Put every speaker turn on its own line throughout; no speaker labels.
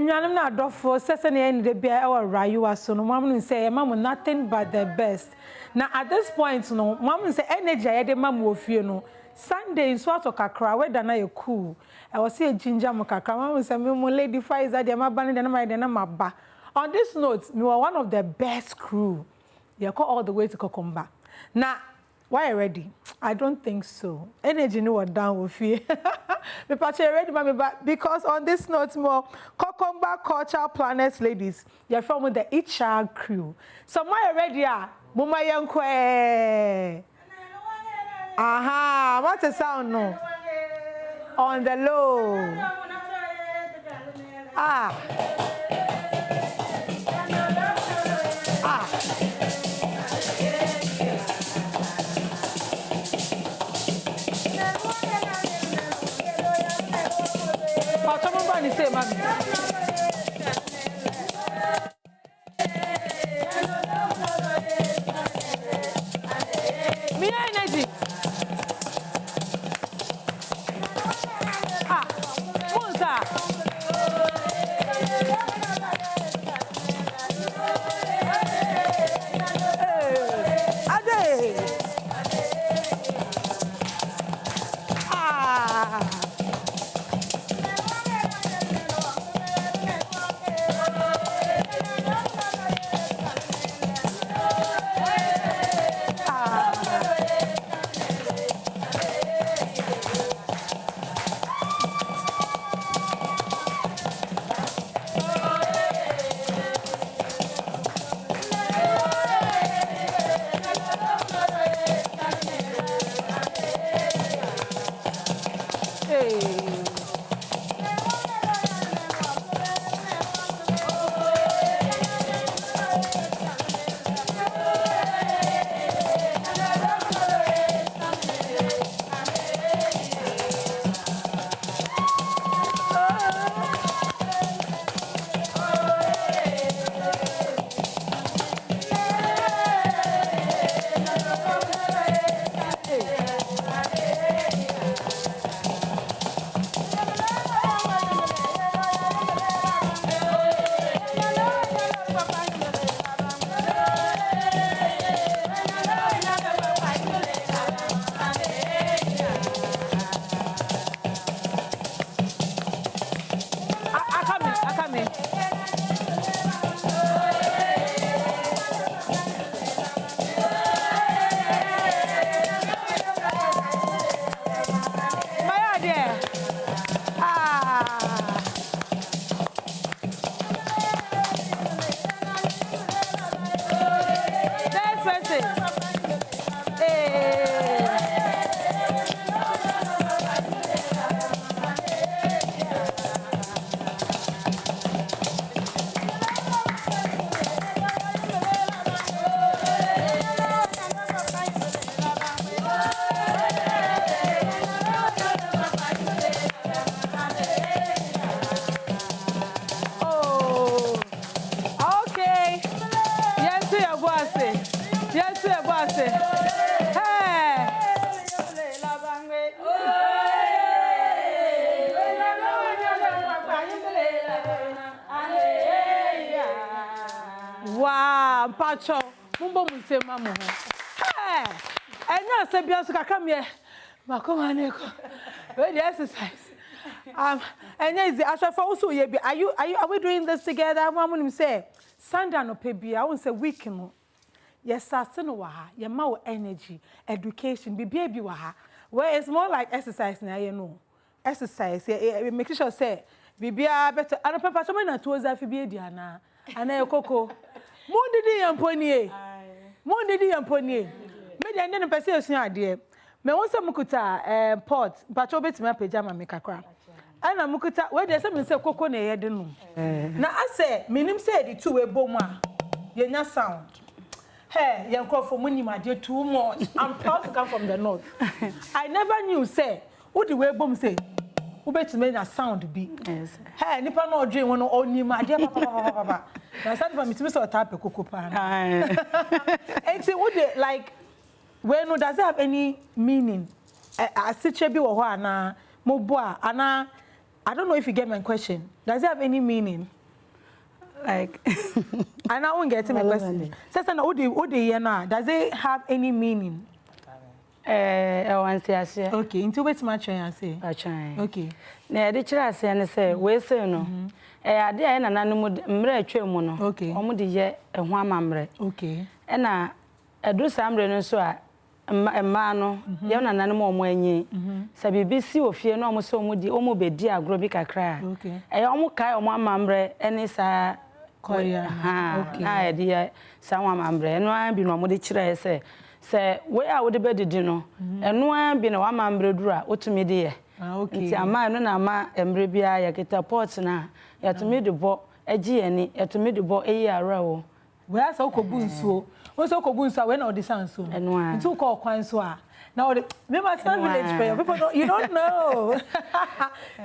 enyanum na adofo sese na eni de bia e wa RAAYUWA so no mam say mam nothing but the best. Now at this point no mam say energy aye de mam ofie no Sunday so ato kakra we da na ye cool. I was say ginger mo kakra mam say me mo lady Faiza de ma ba ne de na ma de na ma ba. On this note, we were one of the best crew. They call all the way to Kokomba. Now, why ready? I don't think so. Energy no what down with you. Me patche ready, mommy, but because on this note, more Kokomba Culture Planets ladies, you're from the HR crew. So why ready? Mama Yankwe. Aha, what's the sound no? On the low. Ah. Ni say mami mi energy ah monza ade ah wow, Pacho, mumbo musema mo. Eh, enya se bia so kakra me. Makoma neko. We the exercise. Enya is the ashafa also ye bi. Are we doing this together? Mamu say, Sunday no pe bia, I won say week no. Yes, sase no wa ha. Ye ma wo energy, education, bibia bi wa ha. Where it's more like exercise na ye no. Exercise, make sure say bibia better. Ano papa so na to za fi bi di ana. Ana ye koko. Mo didi yamponi Mo didi yamponi me de ande no pese esua ade me won se mukuta pot but obetimi apejama me kakra ana mukuta we de se me se koko na ye de no na ase minim se di two we bom a ye nya sound hey yankofo munim ade too much. I'm proud to come from the north. I never knew say wo di we bom say ubetime na sound bi yes hey nipa na odwen won oni ma de papa na sound for me to so tap koko pa and say would like when no does it have any meaning a siche bi wo ho ana mo bo ana I don't know if you get my question. Does it have any meaning?
Like,
and I won't get my question. Does it have any meaning? Okay, into which much I say. Okay.
Now, the child say, we say no. I did an animal mre
okay.
Omudi ye a one mamre.
Okay.
And I do some so a mano, young an animal mwenye. Sabi bisi o fear no so mudi omo be dear grobika cry. Okay. I almost kai on one mamre and it's a Korea. Okay. I dear someone mamre and one be no modi chire say where I would be the dinner and one be no one mamre dura o to me dear. Okay. It's a man no ma embrebia ya kita pot na ya to me the bo eji eni ya to me the bo ara o.
Where so ko bunsuo. When so ko bunsuo when all the sound so. Into call kwan so a. Now the remember Sun Village prayer. People don't, you don't know.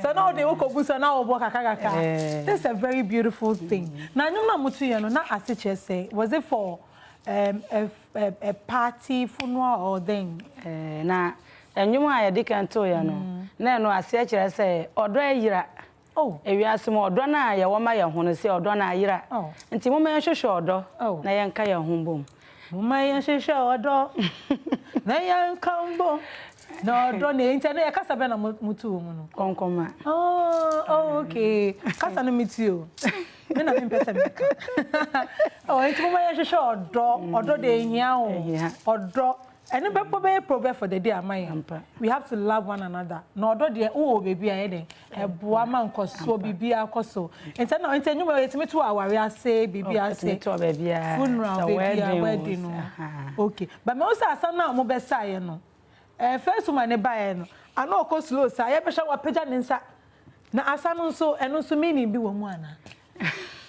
So now they ko bunsuo now obo kakaka. This is a very beautiful thing. Now nyum na mutu ye no na asiche say was it for a party funeral or thing?
Na enyum a ye dikanto ye no. Na no ase akire say odo ayira. Oh, e wiase mo odo na ye wo ma ye hono say odo na ayira. Nti mo ma ye hwehwe odo na ye nka ye ho bom.
Mo ma ye hwehwe odo na ye nka bom. No odo na nti na ye kasa be na mutu wo mu no.
Konkoma.
Oh, okay. Kasa no miti o. Me na me pese meka. Oh, nti mo ma ye hwehwe odo de ehia o. Odo any problem for the day am we have to love one another. No do there oh baby aye den eboa man koso bibi akoso. Enta na enta nyuma yetime to aware say bibi ase
to baby
funeral baby wedding no. Okay. But me also asa na mo be say no. First woman e buy no. Ana okọ slow say ye be hwa wapeja ne nsa. Na asa no so eno so meaning bi wo mu ana.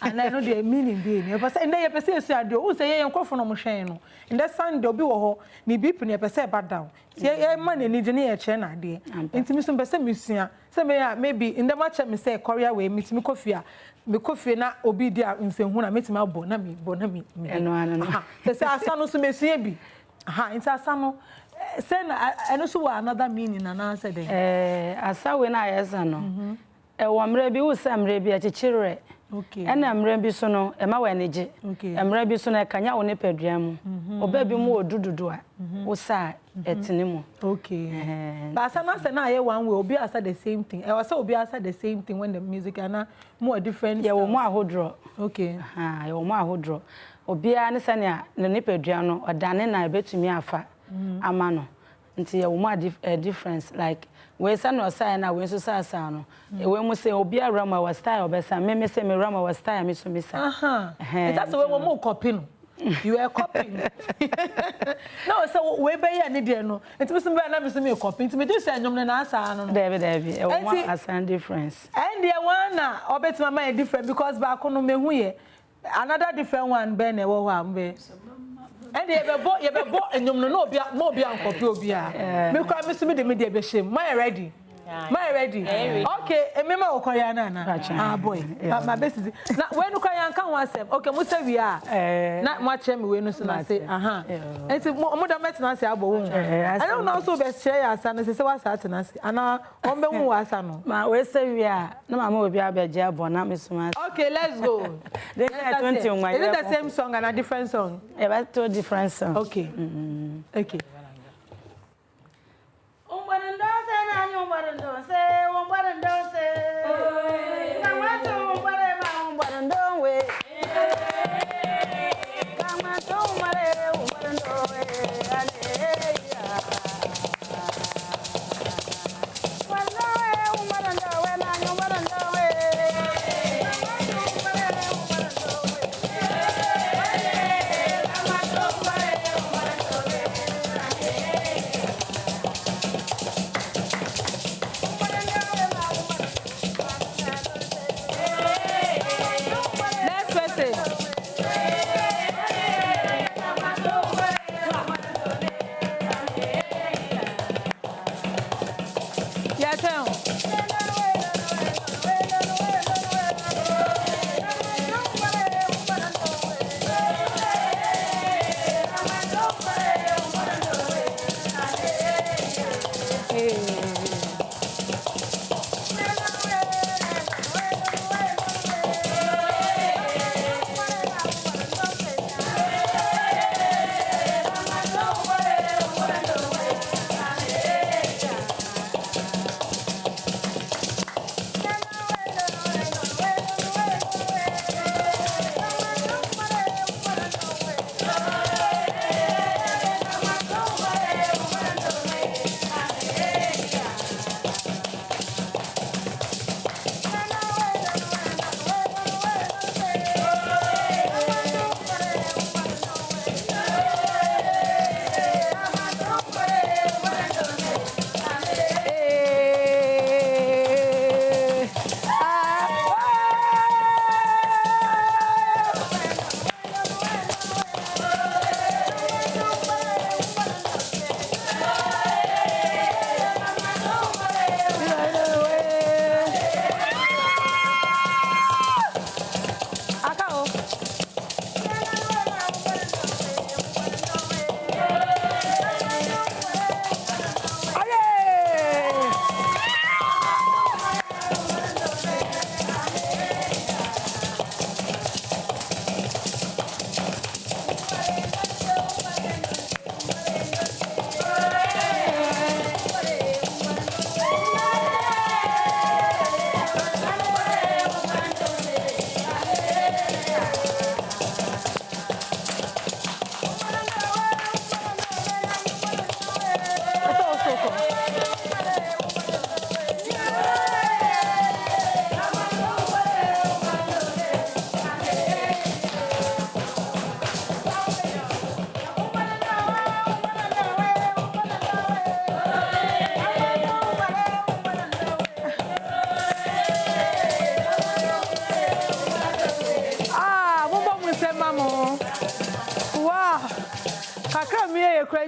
And I know the meaning being. But say ndey pese esu ade o say ye nkofo no mo hwen no. Nde Sunday obi wo ho ni bip ne pese ba down. Say man ni je ne ye che na ade. Ntimi so pese misua. Say maybe nde ma che me say Korea we mitimi kofia. Me kofie na obi dia nsenhu na metimi abo na me bo na me.
Eno ano.
Say asa no so mesua bi. Nti asa no say na eno so wa another meaning na na say dey.
Asa we na yesa no. Wo mre bi wo sam mre bi akikire.
Okay.
And I'm ready so no, am I energy? Okay. I'm ready so na kanya one pedram. Oba bi mu odududu o sa etinimo.
Okay. But asana say na ye one way obi asa the same thing. I was say obi asa the same thing when the music ana more different.
Yeah, wo mo ahodro.
Okay.
Yeah, wo mo ahodro. Obi a ne sane ne pedram no odane na betumi afa ama no. Nti ye wo mo a difference like we say no say na we so say no we mo say obi a rama wa style obesa me say me rama wa style me so me say
that's the way we mo copy no you are copying no so we be ya ne de no enti me so be na me so me copy enti me do say anyom na asa no
David e wo asa difference
and the one na obeti mama e different because ba ko no me hu ye another different one be na wo ho am be and ye be bo enyom no obi ankopie obi a me kwa me so me de me be shem my ready my ready okay emema okoya na boy my best na when okoya kan one sem okay mo say we are na mo che me we no so na say enti mo da met na say abo wo I don't know so be share asa no say what start na say ana on be hu asa no
ma we say we are na mama obi abeje abo na me so ma
okay let's go
they are 21
is it the same song and a different song
about two different songs
okay okay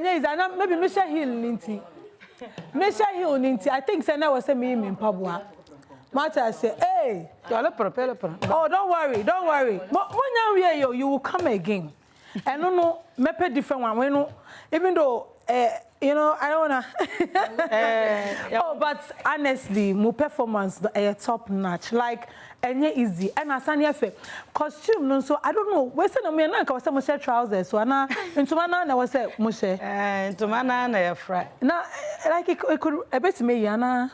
enye is maybe Misha Hill ninti. Misha Hill ninti. I think say na was say me mpaboa. Mata say, "Hey, oh, don't worry. When you will come again." And no, mepe different one. We know, even though you know, I don't wanna. Oh, but honestly, my performance top notch. Like, any easy. And as an effect, costume no. So I don't know. We say no me na ka was say trousers. So na into mana na was say mushe.
Into mana na ya fry.
Na like it could a bit me yana.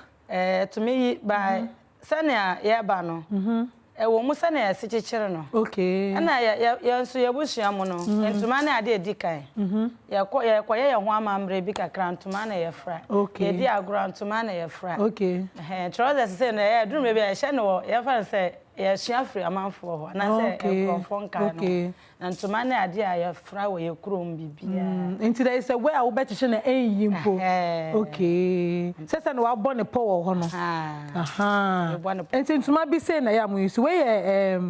To me by sanya ya ba no. Ewo musa na yasichichire no. Okay. Na ya nso ya bushia mo no. Ntuma na ade edikan. Ya kwa ho amamre bi kakra ntuma na ya fra. Ya di agro ntuma na ya fra. Okay. Trousers say na ya drum be ya hye no ya fa say ya hia free amanfo ho. Na say ekrofon kan no. Na ntuma na ade ya fra wo ye krom bibia.
Nti there is a way I will bet you na enyimpo. Okay. Say na wa born power ho no. Aha. Nti ntuma bi say na ya mo use we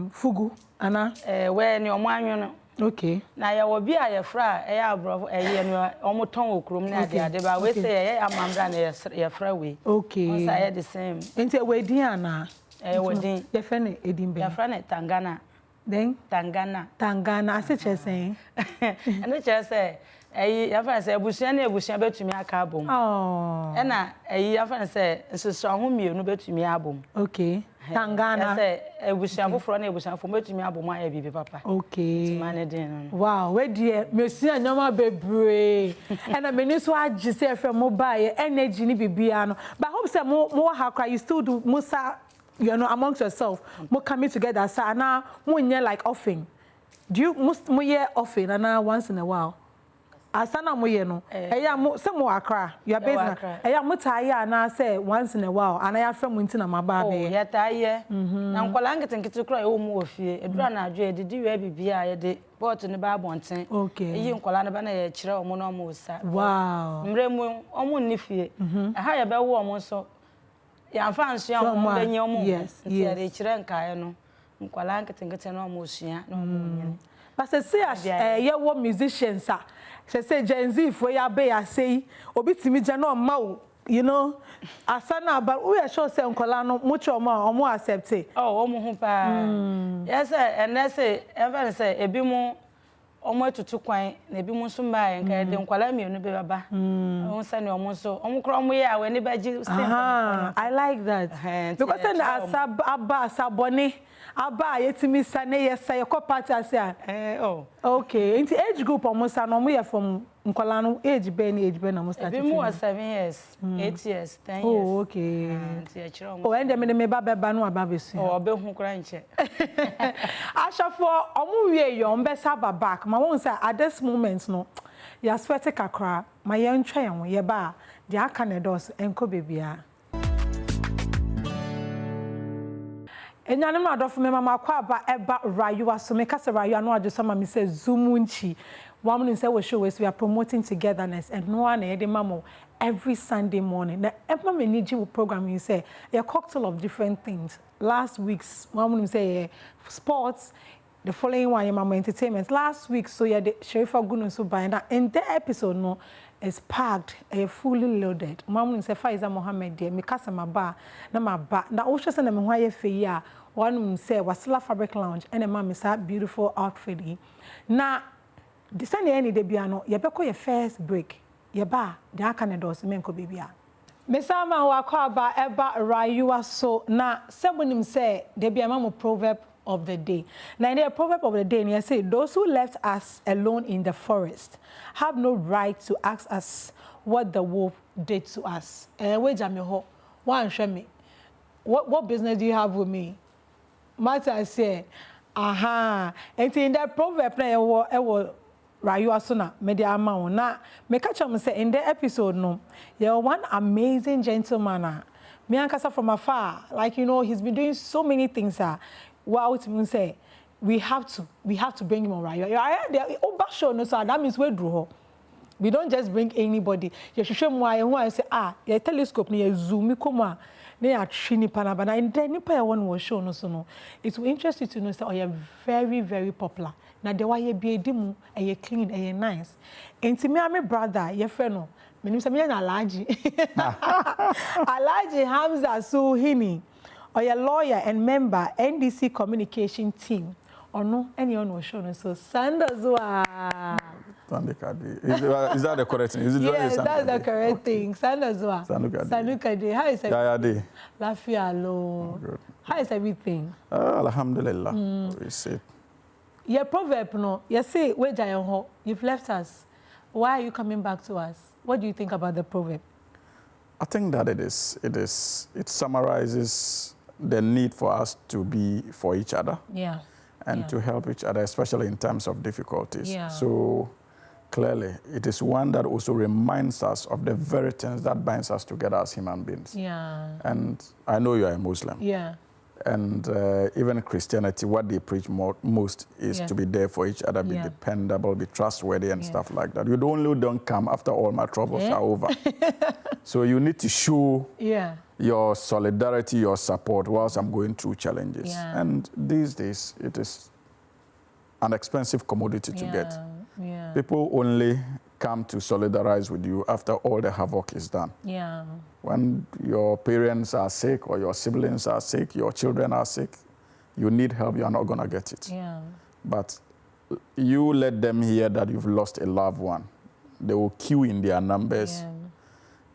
fugu ana we ni omo anwo no. Okay. Na ya wo bi a ya fra e ya abro e no omo ton okrom na ade ba we say ya amambra na ya fra we. Okay. We say the same. Nti we din ana we din. Ya fra na edin be. Ya fra na Tangana. Then Tangana ase chese. Eno chese ya fra say ebusia na ebusia betumi aka abom. Oh. E na ya fra say nsoso ho mienu betumi abom. Okay. Tangana. Say ebusia foforo na ebusia fo betumi abom aye bibi papa. Okay. Wow, we dear mesia nyoma bebre. And I mean so agi say from mobile energy ni bibia no. But I hope say mo hakra you still do musa you know amongst yourself more coming together so now more like offering. Do you most more year offering and once in a while asana mo ye no eya mo se mo akra your business eya mo taya na say once in a while and I from nti na maba be ya taye na nkola nketenkete kura e wo mu ofie edura na adwo edidi we bibia ye de bot ne ba bonten eyi nkola ne ba na ye kire omo no mo sa wow mremu omo nifie aha ye be wo omo so ya fansi ya mo benye omo yes ya de kire nkae no nkwala nketenkete no mo sua no mo but say ye wo musicians say Gen Z for ya be ya say obi timi je no ma o you know asana ba we sure say nkwala no mucho omo accept it oh omo hu pa yes and say ever say ebi mo omo atutu kwan na ebi mo so mba nka de nkwala mienu be baba on say ne omo so omo kro omo ye awe ne ba gi I like that because then aba sabone aba yetimi sane yes say ko party ase oh okay into age group omo sa no mo ye from nkwala no age be na mo start ebi mo 7 years 8 years 10 years oh okay oh and me ba beba no aba be so oh be hu kra nche ashafo omo wie yo mbe saba back ma won say at this moment no ya sweat kakra ma ye ntwa ye ho ye ba de aka ne dos enko bebia enyanem no adofo me mama kwa ba eba RAAYUWA so me kase RAAYUWA no adwo sama me say zumunchi one say we show we are promoting togetherness and no one e mamo every Sunday morning na eba me niji program you say a cocktail of different things last week's one say sports the following one mama entertainment last week so yeah the Sherifa Gunu so by that in the episode no is packed fully loaded mama say Faiza Mohammed there me kasa maba na maba na o hwe say na me ho aye fe ya one say Wasila Fabric Lounge and a mama say beautiful outfit na the Sunday any de bia no ye beko ye first break ye ba de aka ne dos menko bibia me sama wa kwa ba eba RAAYUWA so na sebonim say de bia mama proverb of the day. Now, in the proverb of the day, I say, those who left us alone in the forest have no right to ask us what the wolf did to us. Wait, Jamiho, one show me. What business do you have with me? Martha say, aha. And in that proverb, I will RAAYUWA sona media amount. Now, me catch them say in the episode, no, you're one amazing gentleman. Me and Kasa from afar, like you know, he's been doing so many things. Wow, to say we have to bring him on RAAYUWA. Show no so that means we draw. We don't just bring anybody. You should show me why say your telescope near zoom come They are trini panabana. And then nipa one was shown also no. It will interest you to know that you're very, very popular. Now the way you be dimu, you clean, you nice. And to me, I'm a brother, your friend no. My name is Alhaji. Alhaji Hamza Suhini, or your lawyer and member NDC communication team. Or no, anyone was shown so Sandazwa.
Is that the correct thing? Is it
yes, that's the correct thing. Sandazwa. Sanukade. How is everything? Lafialo. How is everything?
Alhamdulillah. We say.
Your proverb, no. You say, you've left us. Why are you coming back to us? What do you think about the proverb?
I think that it summarizes the need for us to be for each other.
Yeah.
And to help each other, especially in times of difficulties.
Yeah.
So clearly, it is one that also reminds us of the very things that binds us together as human beings.
Yeah.
And I know you are a Muslim.
Yeah.
And even Christianity, what they preach most is to be there for each other, be dependable, be trustworthy and stuff like that. You don't come after all my troubles are over. So you need to show your solidarity, your support whilst I'm going through challenges. Yeah. And these days, it is an expensive commodity to get. Yeah. People only come to solidarize with you after all the havoc is done.
Yeah.
When your parents are sick or your siblings are sick, your children are sick, you need help, you are not going to get it.
Yeah.
But you let them hear that you've lost a loved one. They will queue in their numbers,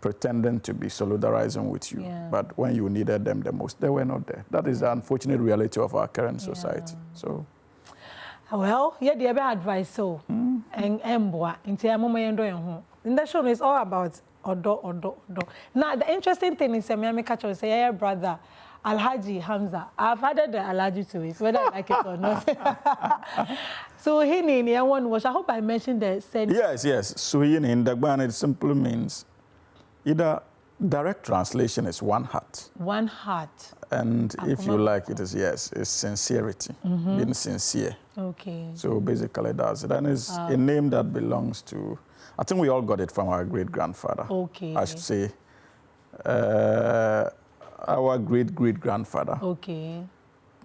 pretending to be solidarizing with you. Yeah. But when you needed them the most, they were not there. That is the unfortunate reality of our current society. So,
well, yeah, the other advice so and emboa into a moment in the show is all about odo. Now the interesting thing is me catch say yeah brother Alhaji Hamza. I've added the Alhaji to it, whether I like it or not. So he one was. I hope I mentioned the send.
Yes. So in Dagbani it simply means either direct translation is one heart.
One heart.
And if you like, it is it's sincerity, being sincere. Okay. So basically that's it. And it's a name that belongs to, I think we all got it from our great-grandfather. Okay. I should say, our great-great-grandfather. Okay.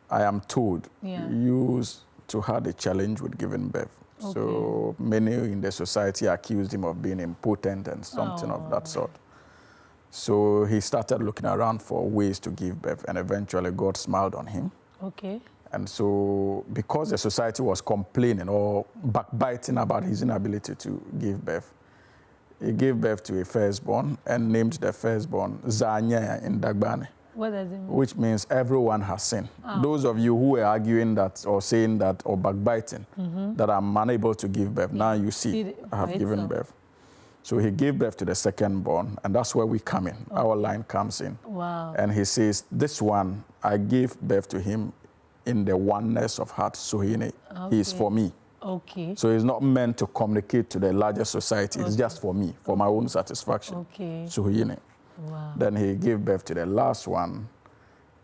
I am told, used to have a challenge with giving birth. Okay. So many in the society accused him of being impotent and something of that sort. So he started looking around for ways to give birth, and eventually God smiled on him. Okay. And so because the society was complaining or backbiting about his inability to give birth, he gave birth to a firstborn and named the firstborn Zanya in Dagbani.
What does it mean?
Which means everyone has sinned. Those of you who were arguing that or saying that or backbiting that I'm unable to give birth, now you see I have given birth. So he gave birth to the second-born, and that's where we come in. Okay. Our line comes in. Wow. And he says, this one, I gave birth to him in the oneness of heart, so he is for me. Okay. So he's not meant to communicate to the larger society. It's just for me, for my own satisfaction. Okay. So wow. Then he gave birth to the last one,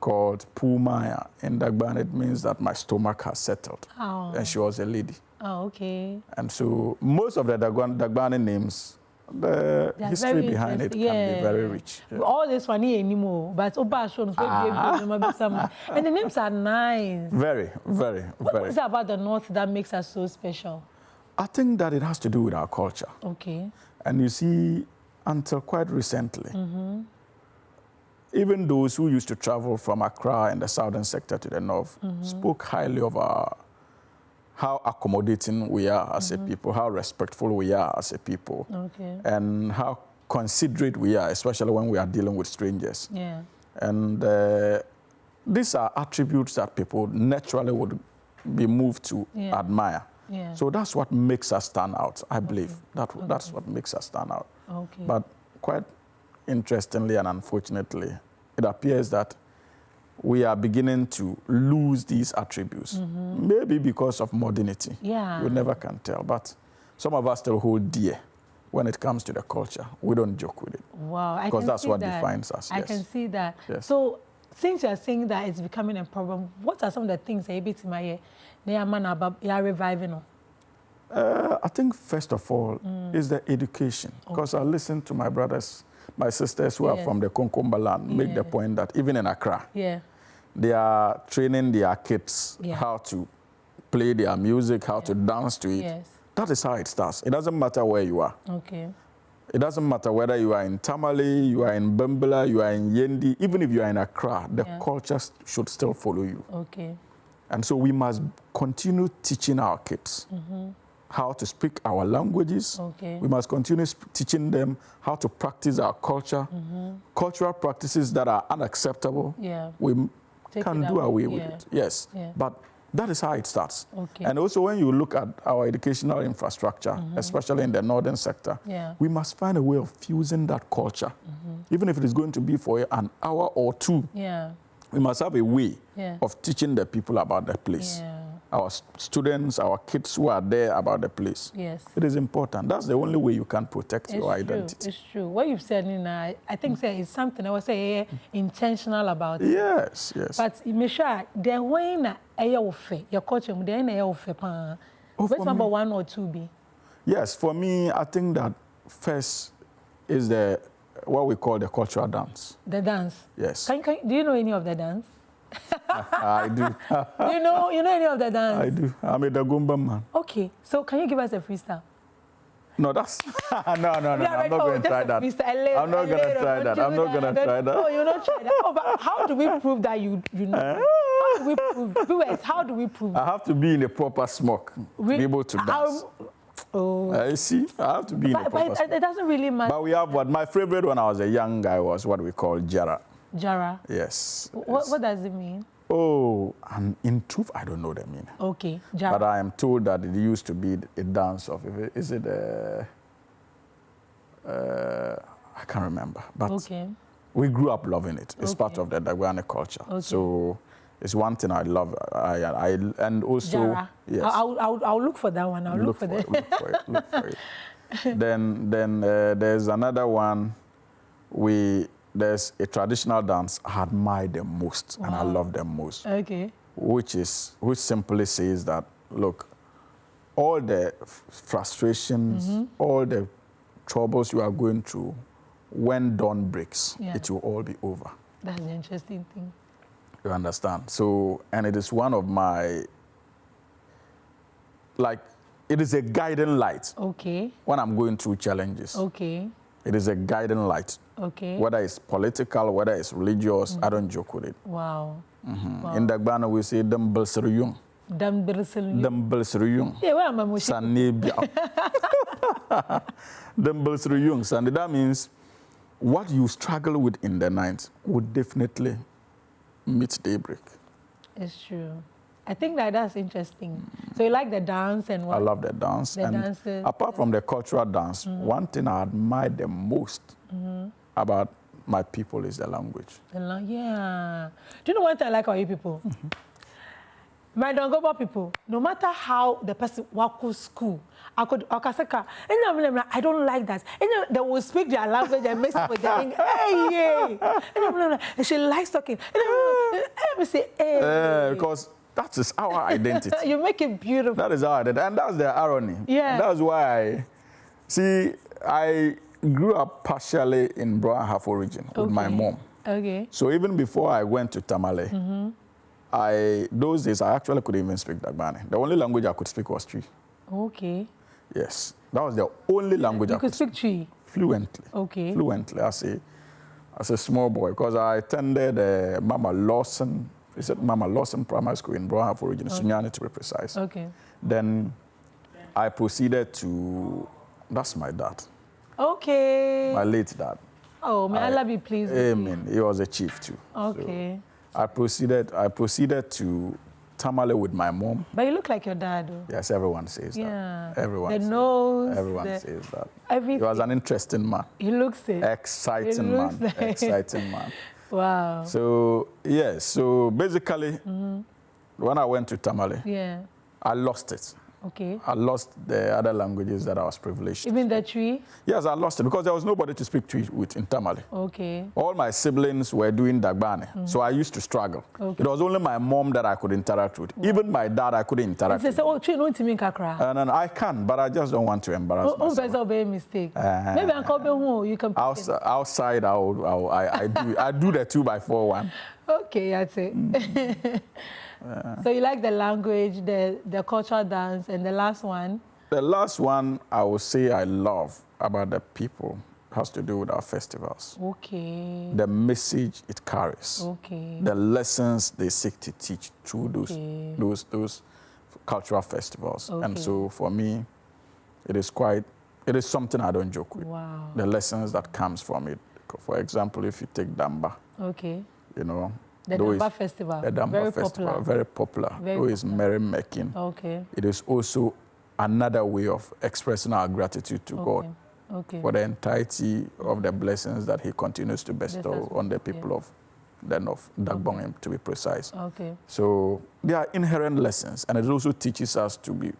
called Pumaya. In Dagbani, it means that my stomach has settled. Oh. And she was a lady. Oh, okay. And so most of the Dagbani names, the history behind it can be very rich. Yeah.
All this one here anymore, but and the names are nice.
Very.
What is it about the North that makes us so special?
I think that it has to do with our culture. Okay. And you see, until quite recently, even those who used to travel from Accra in the southern sector to the north spoke highly of how accommodating we are as a people, how respectful we are as a people, and how considerate we are, especially when we are dealing with strangers. Yeah. And these are attributes that people naturally would be moved to admire. Yeah. So that's what makes us stand out, I believe. That's what makes us stand out. Okay. But quite interestingly and unfortunately, it appears that we are beginning to lose these attributes, maybe because of modernity. Yeah. You never can tell, but some of us still hold dear when it comes to the culture. We don't joke with it. Wow, because that's what defines us.
I can see that. Yes. So, since you're saying that it's becoming a problem, what are some of the things that you are reviving?
I think first of all is the education, because I listen to my brothers, my sisters who are from the Konkomba land make the point that even in Accra, they are training their kids how to play their music, how to dance to it. That is how it starts. It doesn't matter where you are.
Okay.
It doesn't matter whether you are in Tamale, you are in Bembela, you are in Yendi, even if you are in Accra, the culture should still follow you.
Okay.
And so we must continue teaching our kids how to speak our languages. Okay. We must continue teaching them how to practice our culture. Cultural practices that are unacceptable, we can do away with it. Yes. But that is how it starts. Okay. And also when you look at our educational infrastructure, especially in the northern sector, we must find a way of fusing that culture. Even if it is going to be for an hour or two, we must have a way of teaching the people about the place. Our students, our kids who are there about the place. Yes. It is important. That's the only way you can protect your identity.
It's true. What you've said, Nina, I think it's something I would say intentional about it.
Yes, yes.
But Misha, the way your culture, what's number 1 or 2 be?
Yes, for me, I think that first is what we call the cultural dance.
The dance?
Yes.
Do you know any of the dance?
I do.
you know any of the dance?
I do. I'm a Dagomba man.
Okay, so can you give us a freestyle?
No, that's no. I'm not going to try that. I'm not going to try that. I'm not going to try that.
No, you're not trying that. Oh, but how do we prove that you know? How do we prove? Viewers, how do we prove?
I have to be in a proper smock to be able to dance. I see. I have to be in a proper smock.
It doesn't really matter.
But we have what my favorite when I was a young guy was what we call Jara.
Jara?
Yes.
What does it mean?
Oh, and in truth, I don't know the meaning.
Okay, Jara.
But I am told that it used to be a dance of, is it I can't remember. But we grew up loving it. It's part of the Dagwana culture. Okay. So it's one thing I love. And also,
Jara. Yes. I'll look for that one. I'll look for that.
Look for it. Then there's another one. There's a traditional dance I admire the most and I love them most. Okay. Which simply says that, look, all the frustrations, all the troubles you are going through, when dawn breaks, it will all be over.
That's an interesting thing.
You understand? So, and it is one of my, it is a guiding light. Okay. When I'm going through challenges. Okay. It is a guiding light. Okay. Whether it's political, whether it's religious, I don't joke with it. Wow. Wow. In Dagbana, we say, Dambelseruyung. Dambelseruyung.
Yeah, where am I?
Sanebia. Dambelseruyung. Sande. That means what you struggle with in the night would definitely meet daybreak. It's
true. I think that's interesting. So you like the dance and what?
I love the dance. And dances, apart from the cultural dance, one thing I admire the most about my people is the language.
Yeah. Do you know one thing I like about you people? My Dongoba people, no matter how the person walk to school, I don't like that. They will speak their language and mess with their English. Hey, and she likes talking. Let me say, hey.
Because that is our identity.
You make it beautiful.
That is our identity. And that's the irony. Yeah. That's why I grew up partially in Brown-Hafo region with my mom. Okay. So even before I went to Tamale, those days I actually couldn't even speak Dagbani. The only language I could speak was Twi. Okay. Yes. That was the only language I could speak.
Twi?
Fluently. Okay. Fluently, as a small boy, because I attended Mama Lawson Primary School in Brown-Hafo region, Sunyani to be precise. Okay. Then I proceeded to, that's my dad.
Okay.
My late dad.
Oh, may Allah be pleased with
Amen. He was a chief too. Okay. So I proceeded to Tamale with my mom.
But you look like your dad.
Yes, everyone says that. Everyone.
The nose.
Everyone says that. Everything. He was an interesting man.
He looks it.
Exciting man. Exciting man.
Wow.
So, yes. So basically, when I went to Tamale, I lost it.
Okay.
I lost the other languages that I was privileged.
Even the tree?
Yes, I lost it because there was nobody to speak to with in Tamale.
Okay.
All my siblings were doing Dagbani, so I used to struggle.
Okay.
It was only my mom that I could interact with. Even my dad, I couldn't interact with.
Oh, tree, no mean kakra.
And I can, but I just don't want to embarrass myself.
Oh, a mistake. Maybe Uncle Behu, you can.
Outside, I do the 2x4 one.
Okay, that's it. So you like the language, the cultural dance, and the last one?
The last one I would say I love about the people has to do with our festivals.
Okay.
The message it carries.
Okay.
The lessons they seek to teach through those cultural festivals.
Okay.
And so for me, it is something I don't joke with.
Wow.
The lessons that comes from it. For example, if you take Damba,
okay,
you know,
the Damba Festival.
The Damba Festival, very popular. It is merry-making.
Okay.
It is also another way of expressing our gratitude to God for the entirety of the blessings that He continues to bestow on the people of the North, Dagbon, to be precise.
Okay.
So there are inherent lessons, and it also teaches us to be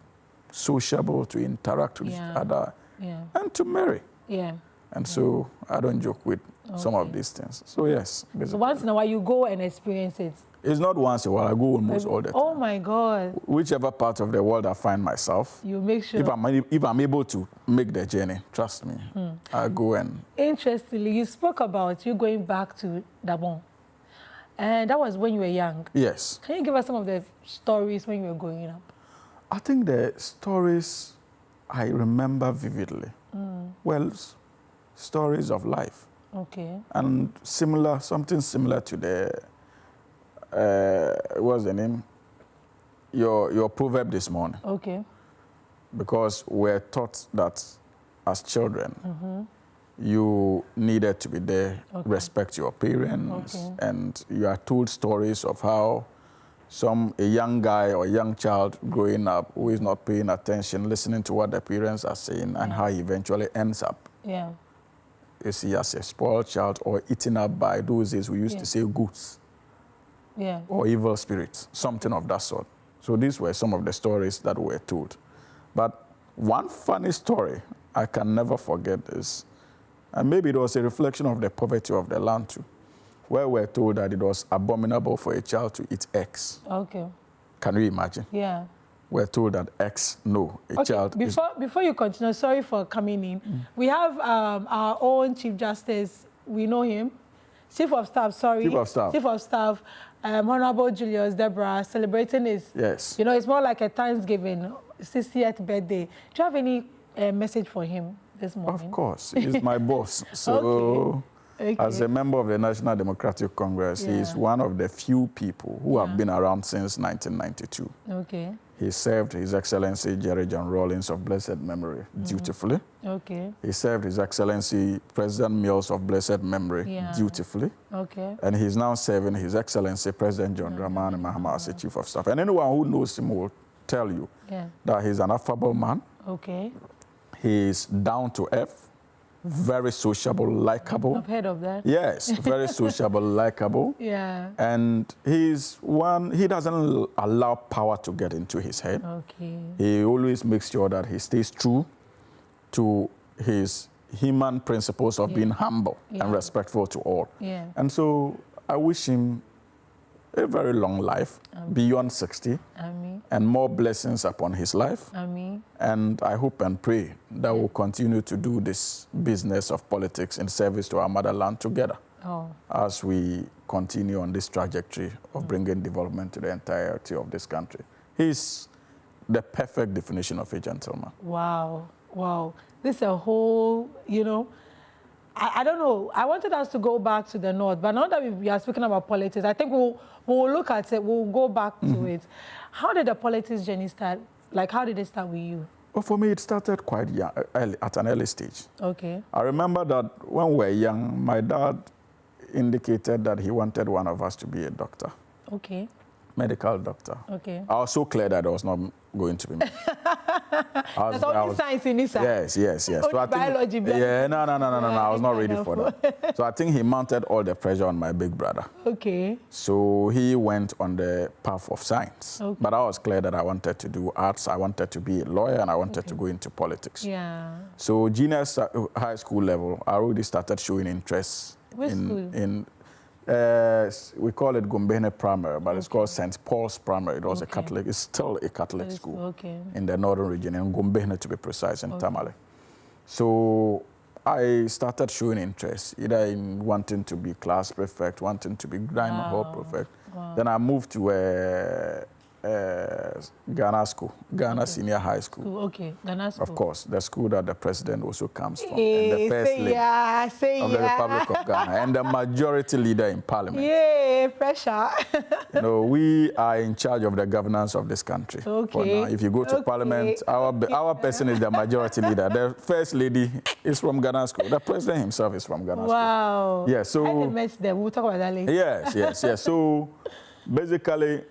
sociable, to interact with each other, and to marry.
Yeah.
And so I don't joke with some of these things. So yes.
So once in a while you go and experience it?
It's not once in a while. I go almost all the time.
Oh my God.
Whichever part of the world I find myself,
you make sure.
If I'm able to make the journey, trust me, I go and...
Interestingly, you spoke about you going back to Gabon. And that was when you were young.
Yes.
Can you give us some of the stories when you were growing up?
I think the stories I remember vividly. Well, stories of life.
Okay.
And something similar to the, what's the name? Your proverb this morning.
Okay.
Because we're taught that as children, you needed to be there, respect your parents, and you are told stories of how a young guy or young child growing up who is not paying attention, listening to what the parents are saying, and how he eventually ends up.
Yeah.
You see, as a spoiled child or eaten up by those days we used to say goats.
Yeah.
Or evil spirits, something of that sort. So these were some of the stories that were told. But one funny story I can never forget is, and maybe it was a reflection of the poverty of the land too, where we're told that it was abominable for a child to eat eggs. Okay. Can you imagine?
Yeah.
We're told that eggs, no, a child
Before you continue, sorry for coming in. We have our own Chief Justice, we know him. Chief of Staff, Honorable Julius Deborah, celebrating his, you know, it's more like a Thanksgiving, 60th birthday. Do you have any message for him this morning?
Of course, he's my boss. So as a member of the National Democratic Congress, he is one of the few people who have been around since 1992. Okay. He served His Excellency Jerry John Rawlings of blessed memory dutifully. Okay. He served His Excellency President Mills of blessed memory dutifully. Okay. And he's now serving His Excellency President John Dramani Mahama as a Chief of Staff. And anyone who knows him will tell you that he's an affable man. Okay. He's down to earth, very sociable, likable.
I've heard of that.
Yes, very sociable, likable. Yeah. And he's one, he doesn't allow power to get into his head. Okay. He always makes sure that he stays true to his human principles of being humble and respectful to all. Yeah. And so I wish him a very long life, beyond 60, and more blessings upon his life. And I hope and pray that we'll continue to do this business of politics in service to our motherland together as we continue on this trajectory of bringing development to the entirety of this country. He's the perfect definition of a gentleman. Wow, wow. This is a whole, you know, I don't know. I wanted us to go back to the North, but now that we are speaking about politics, I think we'll look at it, we'll go back to it. How did the politics journey start? Like, how did it start with you? Well, for me, it started quite young, at an early stage. Okay. I remember that when we were young, my dad indicated that he wanted one of us to be a doctor. Okay. Medical doctor. Okay. I was so clear that it was not going to be me.
That's all science in this.
Yes. So I think,
biology.
Yeah, no. I was not ready for that. So I think he mounted all the pressure on my big brother.
Okay.
So he went on the path of science. Okay. But I was clear that I wanted to do arts, I wanted to be a lawyer, and I wanted to go into politics.
Yeah.
So junior high school level, I already started showing interest we call it Gumbene Primary, but it's called St. Paul's Primary. It was a Catholic, it's still a Catholic school in the northern region, in Gumbene to be precise, in Tamale. So I started showing interest, either in wanting to be class prefect, wanting to be dining hall prefect. Then I moved to Ghana School, Ghana Senior High School.
Okay, Ghana School.
Of course, the school that the president also comes from, and the first lady of the Republic of Ghana, and the majority leader in parliament.
Yeah, pressure.
You know, we are in charge of the governance of this country. Okay. If you go to parliament, our person is the majority leader. The first lady is from Ghana School. The president himself is from Ghana School.
Wow.
Yeah, so...
I met them. We'll talk about that later.
Yes. So, basically,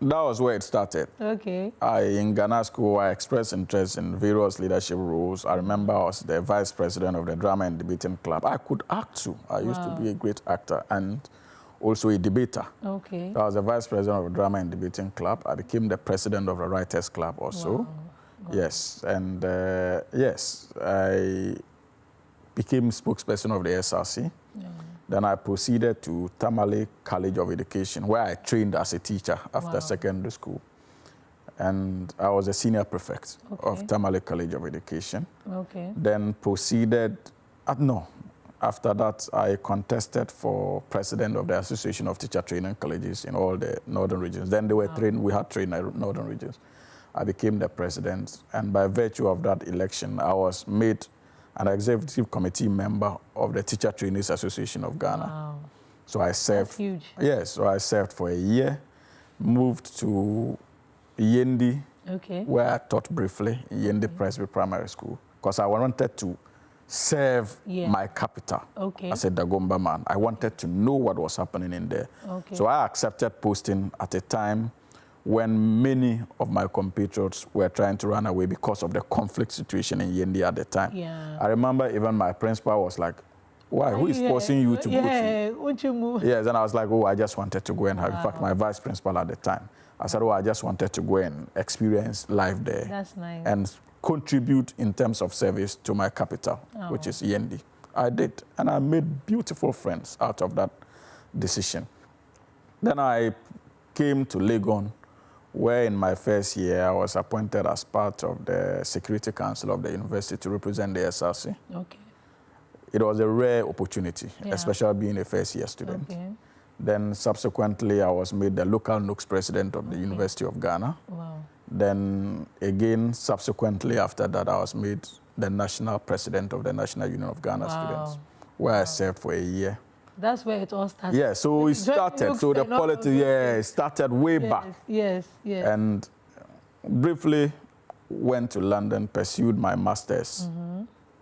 that was where it started.
Okay.
In Ghana School, I expressed interest in various leadership roles. I remember I was the vice president of the Drama and Debating Club. I could act too. I used to be a great actor and also a debater. Okay. I was the vice president of the Drama and Debating Club. I became the president of the Writers Club also. Wow. Yes, and yes, I became spokesperson of the SRC. Yeah. Then I proceeded to Tamale College of Education, where I trained as a teacher after secondary school. And I was a senior prefect of Tamale College of Education. Okay. Then proceeded, after that I contested for president of the Association of Teacher Training Colleges in all the northern regions. Then they were trained, we had trained in northern regions. I became the president, and by virtue of that election, I was made an executive committee member of the Teacher Trainees Association of Ghana. Wow. So I served. That's huge. Yes, so I served for a year, moved to Yendi, where I taught briefly in Yendi Presby Primary School, because I wanted to serve my capital as a Dagomba man. I wanted to know what was happening in there. So I accepted posting at a time when many of my compatriots were trying to run away because of the conflict situation in Yendi at the time. Yeah. I remember even my principal was like, why? Who is forcing you to go to?
Won't you move?
Yes, and I was like, oh, I just wanted to go and have, in fact, my vice principal at the time. I said, oh, I just wanted to go and experience life there.
That's nice.
And contribute in terms of service to my capital, which is Yendi. I did, and I made beautiful friends out of that decision. Then I came to Legon, where in my first year I was appointed as part of the Security Council of the university to represent the SRC. Okay. It was a rare opportunity, especially being a first-year student. Okay. Then subsequently, I was made the local NUCS president of the University of Ghana. Wow. Then again, subsequently after that, I was made the national president of the National Union of Ghana Students, where I served for a year.
That's where it all started.
Yeah, so it started. So the politics, started way back.
Yes.
And briefly went to London, pursued my master's,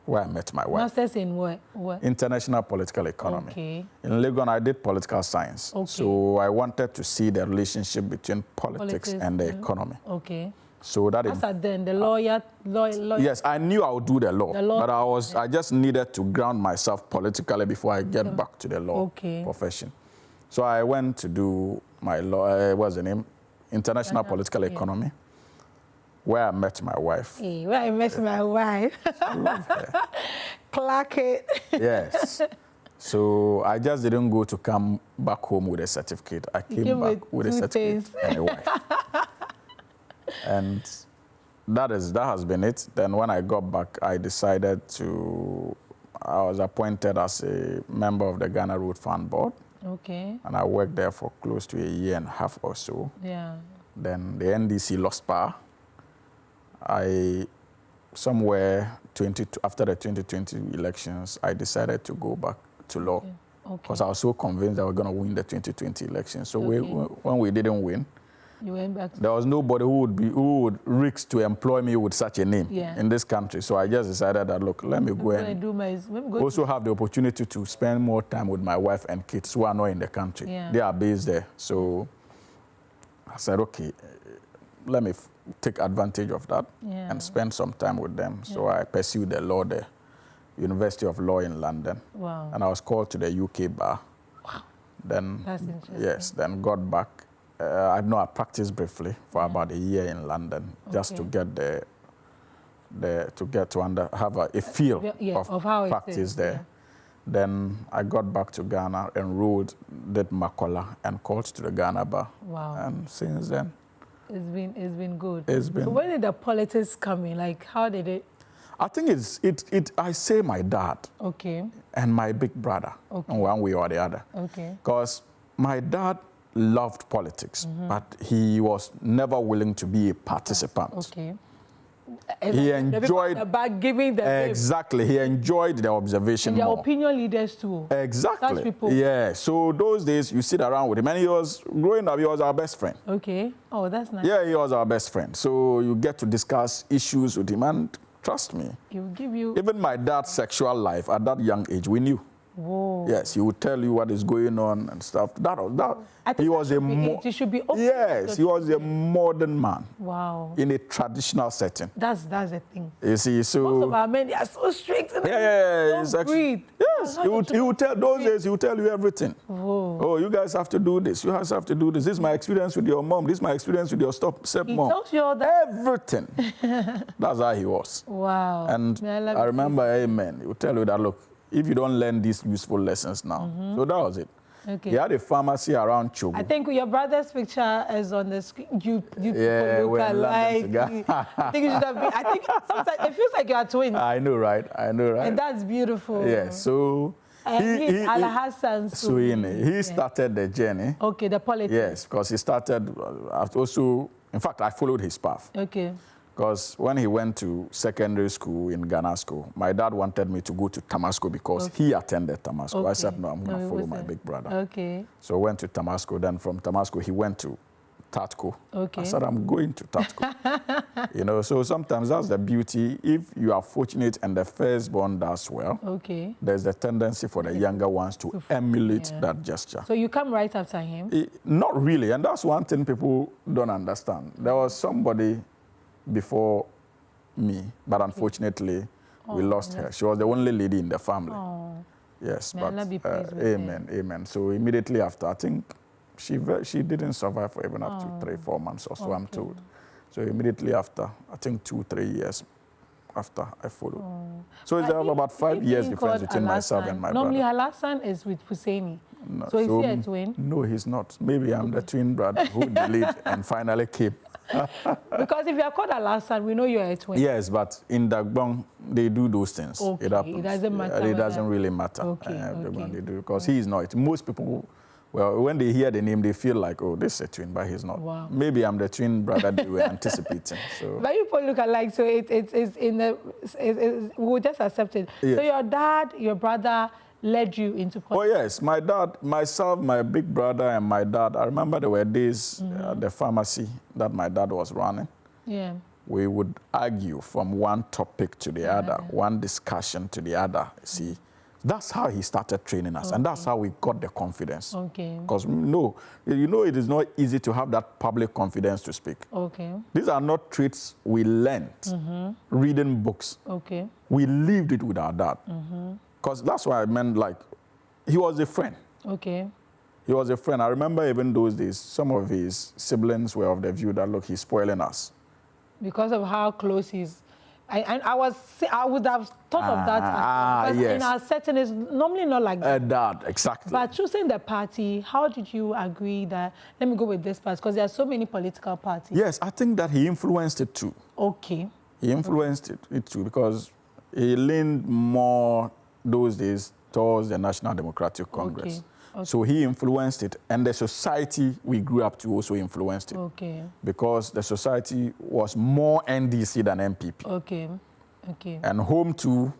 where I met my wife.
Master's in what?
International political economy. Okay. In Legon, I did political science. Okay. So I wanted to see the relationship between politics and the economy. Okay. So that is
then the lawyer.
Yes, I knew I would do the law, but I just needed to ground myself politically before I get back to the law profession. So I went to do my law. What's the name? International political economy, where I met my wife.
Where I met my wife.
I love her.
Clark it.
Yes. So I just didn't go to come back home with a certificate. I came back with a certificate and a wife. And that has been it. Then when I got back, I decided I was appointed as a member of the Ghana Road Fund Board. Okay. And I worked there for close to a year and a half or so. Yeah. Then the NDC lost power. Somewhere after the 2020 elections, I decided to go back to law. Because I was so convinced that we were going to win the 2020 elections. So when we didn't win, you went back there was nobody who would risk to employ me with such a name in this country. So I just decided that, look, let me go and also have the opportunity to spend more time with my wife and kids who are not in the country. Yeah. They are based there. So I said, okay, let me take advantage of that and spend some time with them. So I pursued the law there, University of Law in London.
Wow.
And I was called to the UK bar.
Wow.
Then,
that's interesting.
yes, then got back. I know I practiced briefly for about a year in London, just to get have a feel of how practice there. Yeah. Then I got back to Ghana, enrolled, did Makola, and called to the Ghana bar.
Wow.
And since then,
it's been good.
It's been.
So when did the politics come in? Like, how did it?
I think I say my dad.
Okay.
And my big brother. Okay. In one way or the other.
Okay.
Because my dad loved politics, but he was never willing to be a participant.
Okay.
He enjoyed
about giving them
exactly. He enjoyed the observation
and their
more.
Opinion leaders too.
Exactly.
Such people.
Yeah. So those days you sit around with him, and he was growing up. He was our best friend.
Okay. Oh, that's nice.
Yeah, he was our best friend. So you get to discuss issues with him, and trust me,
he will give you.
Even my dad's sexual life at that young age, we knew.
Whoa.
Yes, he would tell you what is going on and stuff. He was
it should be open.
Yes, he was a modern man.
Wow.
In a traditional setting.
That's the thing.
You see, so
most of our men, they are so strict.
Yeah,
don't breathe.
Yes, he would tell those days. He would tell you everything.
Whoa.
Oh, you guys have to do this. You guys have to do this. This is my experience with your mom. This is my experience with your stepmom.
He tells you all that.
Everything. That's how he was.
Wow.
And I remember, amen. He would tell you that, look, if you don't learn these useful lessons now. So that was it. Okay. He had a pharmacy around Chogo.
I think your brother's picture is on the screen. You look alike. I think you should have been. I think sometimes it feels like you are twins.
I know, right?
And that's beautiful.
Yeah, so
he Al-Hassan
Suini, he started the journey.
Okay, the politics.
Yes, because he started also, in fact, I followed his path.
Okay.
Because when he went to secondary school in Ghana school, my dad wanted me to go to Tamasco because he attended Tamasco. Okay. I said, no, I'm going to follow my big brother.
Okay.
So I went to Tamasco. Then from Tamasco, he went to Tatco.
Okay.
I said, I'm going to Tatco. You know, so sometimes that's the beauty. If you are fortunate and the firstborn does well, okay, there's the tendency for the younger ones to emulate that gesture.
So you come right after him?
Not really. And that's one thing people don't understand. There was somebody before me, but unfortunately, we lost her. She was the only lady in the family. Yes, but amen. So immediately after, I think she didn't survive for even up to 3-4 months or so, I'm told. So immediately after, I think 2-3 years after, I followed. So it's about 5 years difference between myself and my
normally
brother.
Normally, Hassan is with Husseini.
No,
so is he a twin?
No, he's not. Maybe I'm the twin brother who delayed and finally came.
Because if you are called Al-Hassan, we know you're a twin.
Yes, but in Dagbon, they do those things.
Okay.
It happens.
It doesn't matter.
It doesn't really matter.
Okay.
They do, because he is not. Most people, well, when they hear the name, they feel like, oh, this is a twin, but he's not.
Wow.
Maybe I'm the twin brother they were anticipating. So.
But you both look alike, so we'll just accept it. Yeah. So your dad, your brother, led you into politics?
Oh, yes. My dad, myself, my big brother, and my dad, I remember there were days at the pharmacy that my dad was running.
Yeah.
We would argue from one topic to the other, one discussion to the other. See, that's how he started training us, and that's how we got the confidence.
Okay.
Because, it is not easy to have that public confidence to speak.
Okay.
These are not traits we learned reading books.
Okay.
We lived it with our dad. Because that's why I meant, like, he was a friend. Okay. He was a friend. I remember even those days, some of his siblings were of the view that, look, he's spoiling us.
Because of how close he's... I would have thought of that. Because in our setting, it's normally not like that.
That, exactly.
But choosing the party, how did you agree that, let me go with this party? Because there are so many political parties.
Yes, I think that he influenced it too.
Okay.
He influenced it too because he leaned more those days towards the National Democratic Congress. Okay. So he influenced it, and the society we grew up to also influenced it. Okay. Because the society was more NDC than MPP. Okay. Okay. And home to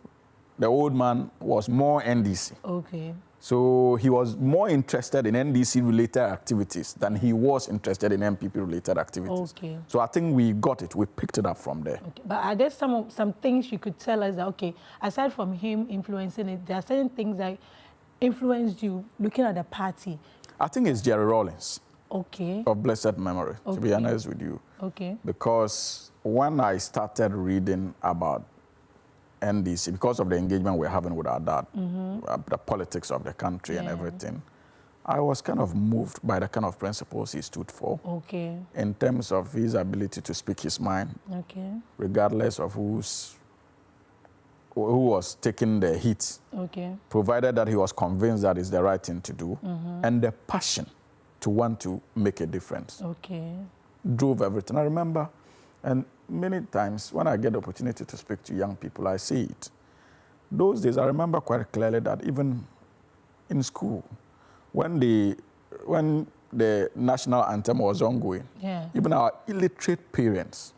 the old man was more NDC. Okay. So he was more interested in NDC-related activities than he was interested in MPP-related activities. Okay. So I think we got it. We picked it up from there. Okay. But
are there some things you could tell us that, okay, aside from him influencing it, there are certain things that influenced you looking at the party?
I think it's Jerry Rawlings.
Okay.
Of blessed memory, to be honest with you.
Okay.
Because when I started reading about NDC, because of the engagement we're having with our dad, the politics of the country and everything, I was kind of moved by the kind of principles he stood for.
Okay.
In terms of his ability to speak his mind.
Okay.
Regardless of who was taking the heat.
Okay.
Provided that he was convinced that it's the right thing to do. And the passion to want to make a difference.
Okay.
Drove everything. I remember, and many times when I get the opportunity to speak to young people, I see it. Those days, I remember quite clearly that even in school, when the national anthem was ongoing, even our illiterate parents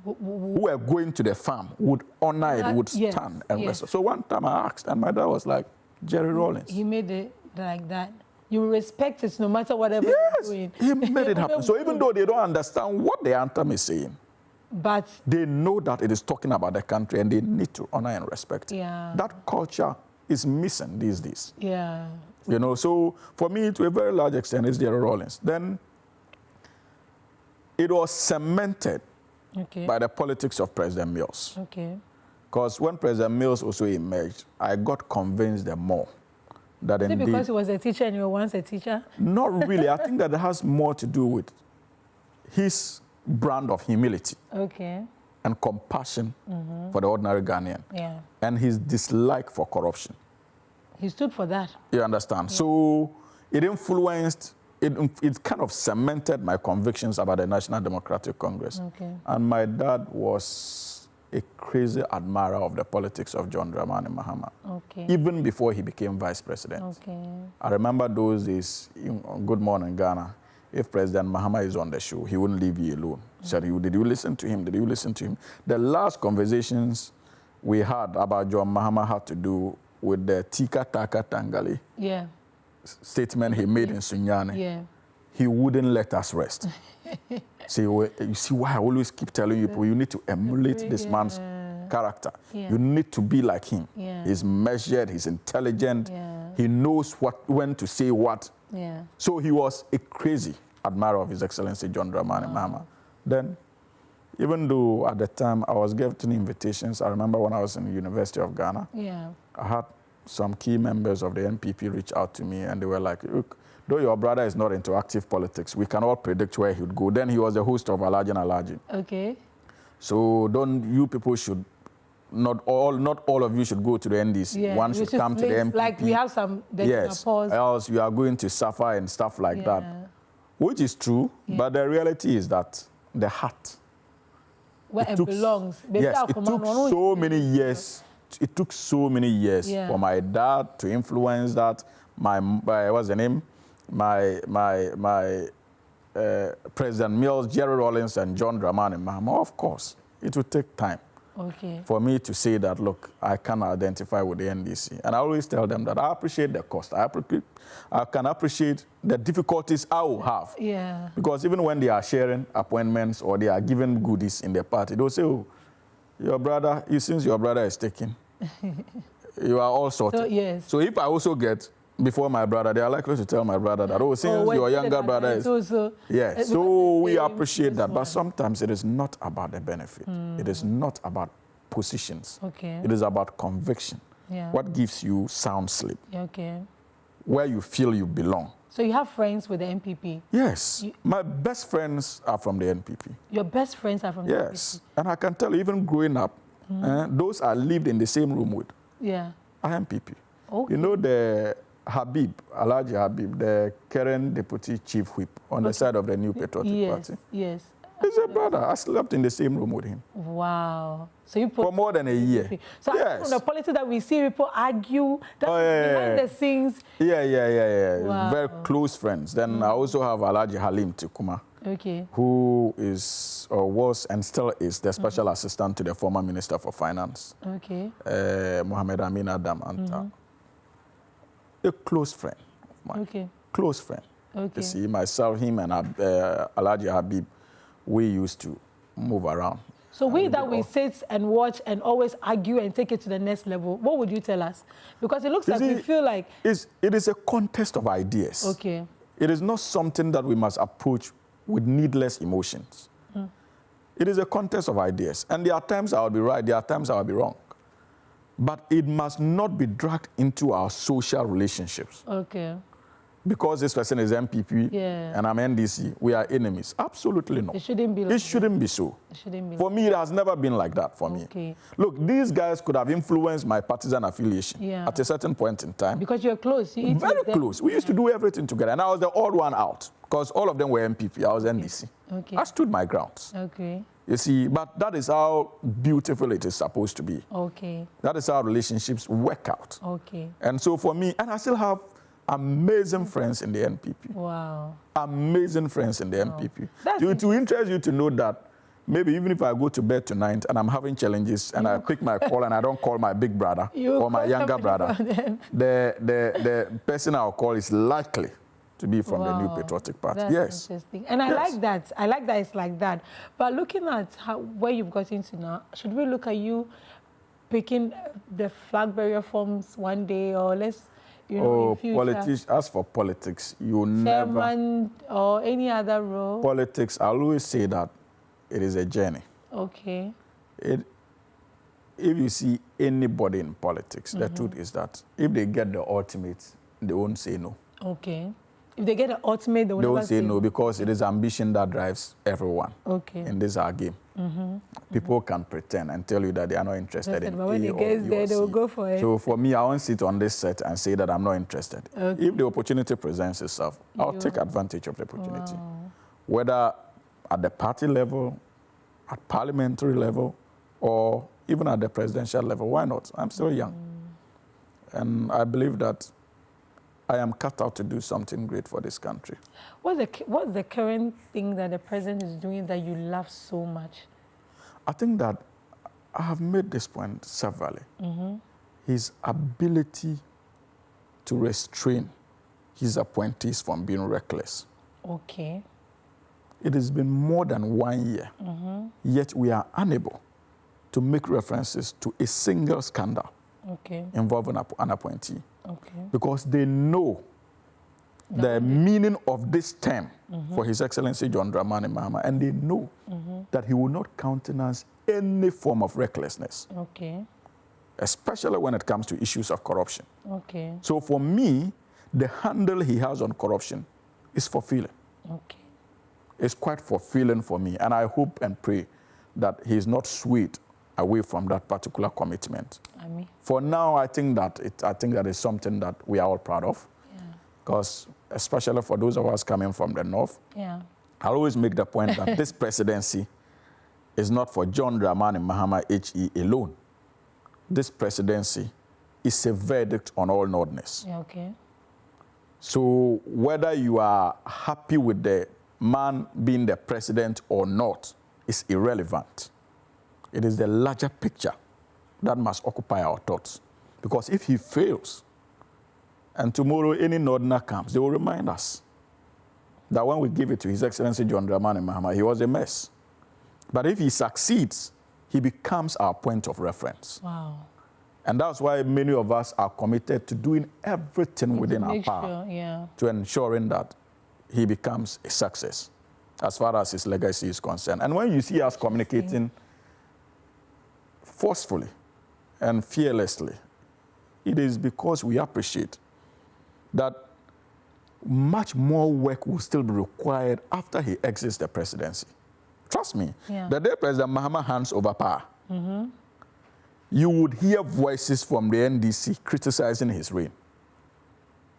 who were going to the farm would honor it, would stand and wrestle. So one time I asked, and my dad was like, Jerry Rawlings.
He made it like that. You respect it no matter whatever you're doing.
He made it happen. So even though they don't understand what the anthem is saying,
but
they know that it is talking about the country and they need to honor and respect it. That culture is missing these days. You know, so for me, to a very large extent, it's Jerry Rawlings. Then it was cemented by the politics of President Mills. Because when President Mills also emerged, I got convinced the more that
is it because he was a teacher and you were once a teacher? Not
really. I think that it has more to do with his brand of humility and compassion for the ordinary Ghanaian and his dislike for corruption.
He stood for that.
You understand? So it influenced, it kind of cemented my convictions about the National Democratic Congress. And my dad was a crazy admirer of the politics of John Dramani Mahama, even before he became vice president. I remember those days on Good Morning Ghana, if President Mahama is on the show, he wouldn't leave you alone. He said, did you listen to him? Did you listen to him? The last conversations we had about John Mahama had to do with the Tika Taka Tangali statement he made in Sunyani. He wouldn't let us rest. So you see why I always keep telling you, people, you need to emulate this man's character. You need to be like him. He's measured, he's intelligent, he knows when to say what. So he was a crazy admirer of His Excellency John Dramani Mahama. Then, even though at the time I was getting invitations, I remember when I was in the University of Ghana, I had some key members of the NPP reach out to me and they were like, look, though your brother is not into active politics, we can all predict where he would go. Then he was the host of Alaji and Alaji. So you people should, not all of you should go to the NDC. One should come to the NPP.
Like we have some,
else you are going to suffer and stuff like that. Which is true, but the reality is that the heart.
Where it belongs.
Yes, it took so many years. It took so many years for my dad to influence that. What's the name? President Mills, Jerry Rawlings, and John Dramani Mahama. Of course, it would take time for me to say that, look, I can identify with the NDC. And I always tell them that I appreciate the cost. I can appreciate the difficulties I will have. Because even when they are sharing appointments or they are giving goodies in the party, they'll say, oh, your brother, since your brother is taken, you are all sorted. So if I also get before my brother, they are likely to tell my brother that, oh, since your younger brother is... So we appreciate that. But sometimes it is not about the benefit. It is not about positions. It is about conviction. What gives you sound sleep. Where you feel you belong.
So you have friends with the NPP?
Yes. My best friends are from the NPP.
Your best friends are from the NPP?
Yes. And I can tell you, even growing up, those I lived in the same room with are NPP. You know the Habib, Alhaji Habib, the current deputy chief whip on the side of the New Patriotic Party. He's a brother. I slept in the same room with him.
Wow. So you
for more than a year.
So from the politics that we see people argue, behind the scenes.
Wow. Very close friends. Then I also have Alhaji Halim Tikuma, who is or was and still is the special assistant to the former Minister for Finance, Mohammed Amin Adam Anta. A close friend of mine. Close friend. You see, myself, him, and Alhaji Habib, we used to move around.
So we sit and watch and always argue and take it to the next level, what would you tell us? Because it looks like we feel like...
It is a contest of ideas. It is not something that we must approach with needless emotions. It is a contest of ideas. And there are times I will be right, there are times I will be wrong. But it must not be dragged into our social relationships.
Okay.
Because this person is MPP and I'm NDC, we are enemies. Absolutely not.
It shouldn't be like
It shouldn't be so.
It shouldn't be
for me, it has never been like that for me. Look, these guys could have influenced my partisan affiliation at a certain point in time.
Because you're close. You
Very close. We used to do everything together. And I was the odd one out because all of them were MPP. I was NDC.
Okay.
I stood my grounds.
Okay.
You see, but that is how beautiful it is supposed to be.
Okay.
That is how relationships work out.
Okay.
And so for me, and I still have amazing friends in the NPP.
Wow.
Amazing friends in the NPP. To interest you to know that maybe even if I go to bed tonight and I'm having challenges and I pick my call and I don't call my big brother or my younger brother, the person I'll call is likely to be from the New Patriotic Party.
That's interesting. And I like that. I like that it's like that. But looking at where you've got into now, should we look at you picking the flag bearer forms one day, or let's, you know, in future?
As for politics, you
Chairman
never...
or any other role?
Politics, I always say that it is a journey.
Okay.
If you see anybody in politics, the truth is that if they get the ultimate, they won't say no.
Okay. If they get the ultimate, they won't
say no, because it is ambition that drives everyone.
Okay.
In this our game. People can pretend and tell you that they are not interested in
but when
A
it
or
gets
B
there,
or
they will
C.
go for it.
So for me, I won't sit on this set and say that I'm not interested. Okay. If the opportunity presents itself, I'll take advantage of the opportunity.
Wow.
Whether at the party level, at parliamentary level, or even at the presidential level. Why not? I'm still young. And I believe that I am cut out to do something great for this country.
What's the current thing that the president is doing that you love so much?
I think that I have made this point severally. His ability to restrain his appointees from being reckless. Okay. It has been more than 1 year, yet we are unable to make references to a single scandal involving an appointee. Because they know the meaning of this term for His Excellency John Dramani Mahama, and they know that he will not countenance any form of recklessness, especially when it comes to issues of corruption. So for me, the handle he has on corruption is fulfilling. It's quite fulfilling for me, and I hope and pray that he is not swayed away from that particular commitment. For now, I think that is something that we are all proud of, because especially for those of us coming from the north, I always make the point that this presidency is not for John Dramani Mahama HE alone. This presidency is a verdict on all Northerners. So whether you are happy with the man being the president or not is irrelevant. It is the larger picture that must occupy our thoughts. Because if he fails, and tomorrow any Northerner comes, they will remind us that when we give it to His Excellency John Dramani Mahama, he was a mess. But if he succeeds, he becomes our point of reference. And that's why many of us are committed to doing everything within our power to ensuring that he becomes a success as far as his legacy is concerned. And when you see us communicating forcefully and fearlessly, it is because we appreciate that much more work will still be required after he exits the presidency. Trust me, the day President Mahama hands over power, you would hear voices from the NDC criticizing his reign.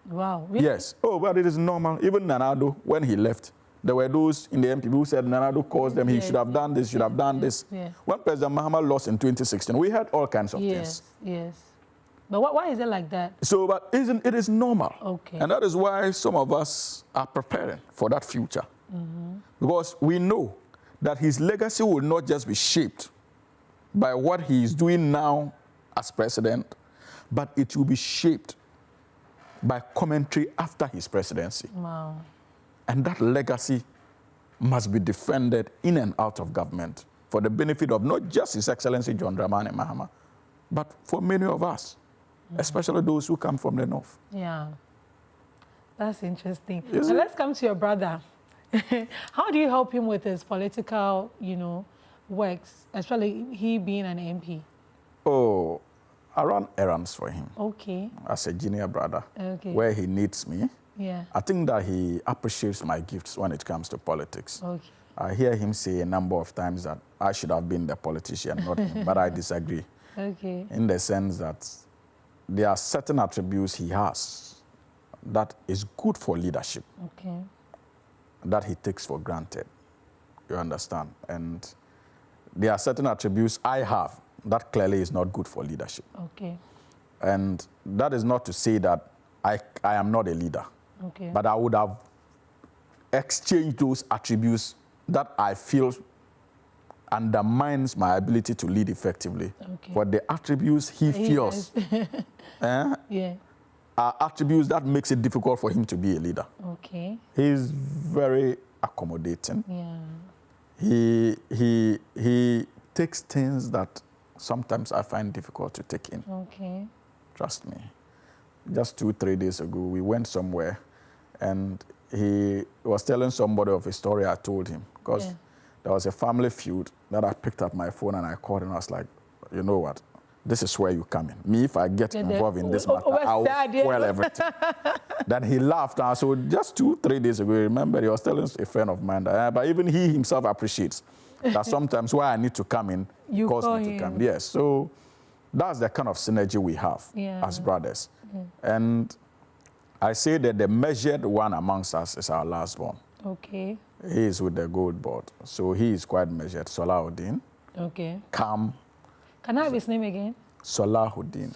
Wow. Really?
Yes. Oh, but it is normal. Even Nanado, when he left, there were those in the MPP who said Nanado caused them, he should have done this, should have done this. When President Mahama lost in 2016, we had all kinds of things.
But why is it like that?
So, but it is normal. And that is why some of us are preparing for that future. Because we know that his legacy will not just be shaped by what he is doing now as president, but it will be shaped by commentary after his presidency. And that legacy must be defended in and out of government for the benefit of not just His Excellency John Dramani Mahama, but for many of us, especially those who come from the north.
That's interesting. Now let's come to your brother. How do you help him with his political, you know, works, especially he being an MP?
Oh, I run errands for him.
Okay.
As a junior brother.
Okay.
Where he needs me.
Yeah.
I think that he appreciates my gifts when it comes to politics.
Okay.
I hear him say a number of times that I should have been the politician, not him, but I disagree.
Okay.
In the sense that there are certain attributes he has that is good for leadership.
Okay.
That he takes for granted. You understand? And there are certain attributes I have that clearly is not good for leadership.
Okay.
And that is not to say that I am not a leader.
Okay.
But I would have exchanged those attributes that I feel undermines my ability to lead effectively.
Okay.
For the attributes he feels
yeah.
are attributes that makes it difficult for him to be a leader.
Okay.
He's very accommodating.
Yeah.
He takes things that sometimes I find difficult to take in.
Okay.
Trust me. Just 2-3 days ago, we went somewhere, and he was telling somebody of a story I told him, because there was a family feud that I picked up my phone and I called him. I was like, you know what? This is where you come in. Me, if I get involved in this matter, I will spoil everything. Then he laughed. And so just 2-3 days ago, remember, he was telling a friend of mine that, but even he himself appreciates that sometimes why I need to come in,
you
cause
call
me to
him.
come. Yes, so that's the kind of synergy we have as brothers. And I say that the measured one amongst us is our last born. Okay. He is with the gold board, so he is quite measured. Salahuddin. Okay. Calm.
Can I have his name again?
Salahuddin.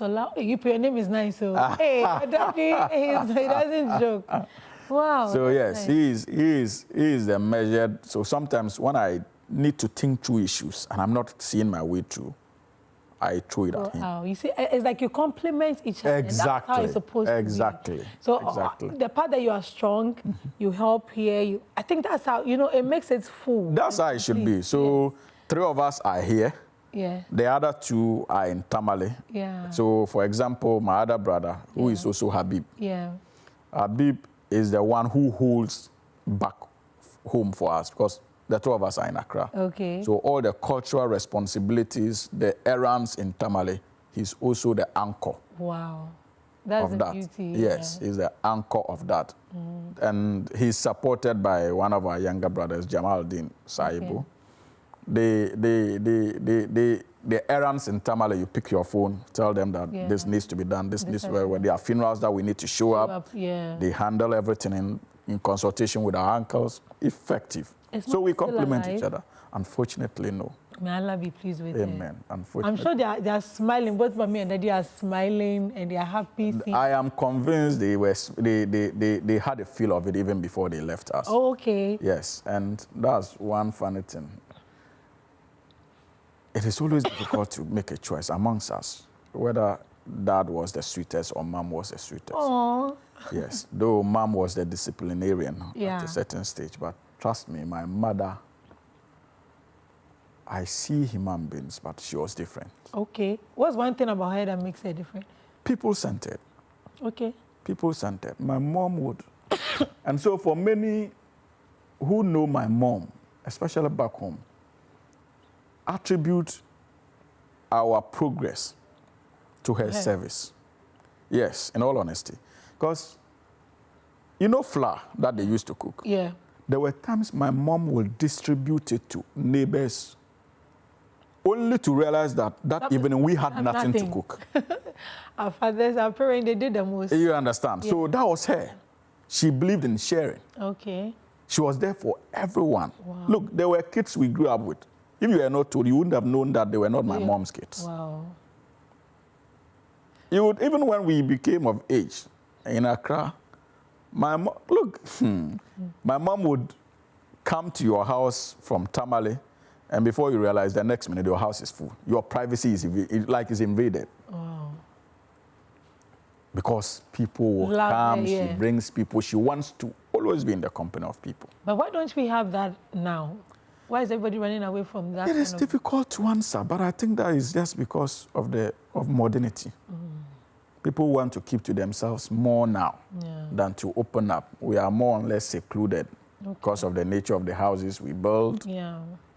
Your name is nice, so hey, he doesn't joke. Wow.
So yes,
nice.
he is the measured. So sometimes when I need to think through issues and I'm not seeing my way through, I throw it at him.
Wow, you see, it's like you complement each other.
Exactly.
That's how it's supposed to be. So the part that you are strong, you help here. I think that's how, you know, it makes it full.
That's how it should be. So 3 of us are here.
Yeah.
The other 2 are in Tamale.
Yeah.
So, for example, my other brother, who is also Habib.
Yeah.
Habib is the one who holds back home for us, because the 2 of us are in Accra. Okay. So all the cultural responsibilities, the errands in Tamale, he's also the anchor.
Wow. That's the beauty.
Yes, he's the anchor of that. And he's supported by one of our younger brothers, Jamaldeen Saibu. The errands in Tamale, you pick your phone, tell them that this needs to be done, this needs to be, when there are funerals that we need to show up. They handle everything in consultation with our uncles. Effective. So we complement each other. Unfortunately, no.
May Allah be pleased with them.
Amen. Unfortunately.
I'm sure they are smiling. Both mommy and daddy are smiling and they are happy.
I am convinced they had a feel of it even before they left us.
Oh, okay.
Yes, and that's one funny thing. It is always difficult to make a choice amongst us, whether dad was the sweetest or mom was the sweetest.
Aww.
Yes, though mom was the disciplinarian at a certain stage, but trust me, my mother, I see human beings, but she was different. Okay.
What's one thing about her that makes her different?
People-centered.
Okay.
People-centered. My mom would. And so for many who know my mom, especially back home, attribute our progress to her service. Yes, in all honesty. Because, you know flour that they used to cook?
Yeah.
There were times my mom will distribute it to neighbors only to realize that evening we had nothing to cook.
Our fathers, our parents, they did the most.
You understand? Yeah. So that was her. She believed in sharing.
Okay.
She was there for everyone.
Wow.
Look, there were kids we grew up with. If you were not told, you wouldn't have known that they were not my mom's kids.
Wow.
You would, even when we became of age in Accra, my mom would come to your house from Tamale, and before you realize, the next minute your house is full. Your privacy is invaded.
Wow.
Because people will come, she brings people. She wants to always be in the company of people.
But why don't we have that now? Why is everybody running away from that?
It is difficult to answer, but I think that is just because of modernity. people want to keep to themselves more now than to open up. We are more or less secluded because of the nature of the houses we build,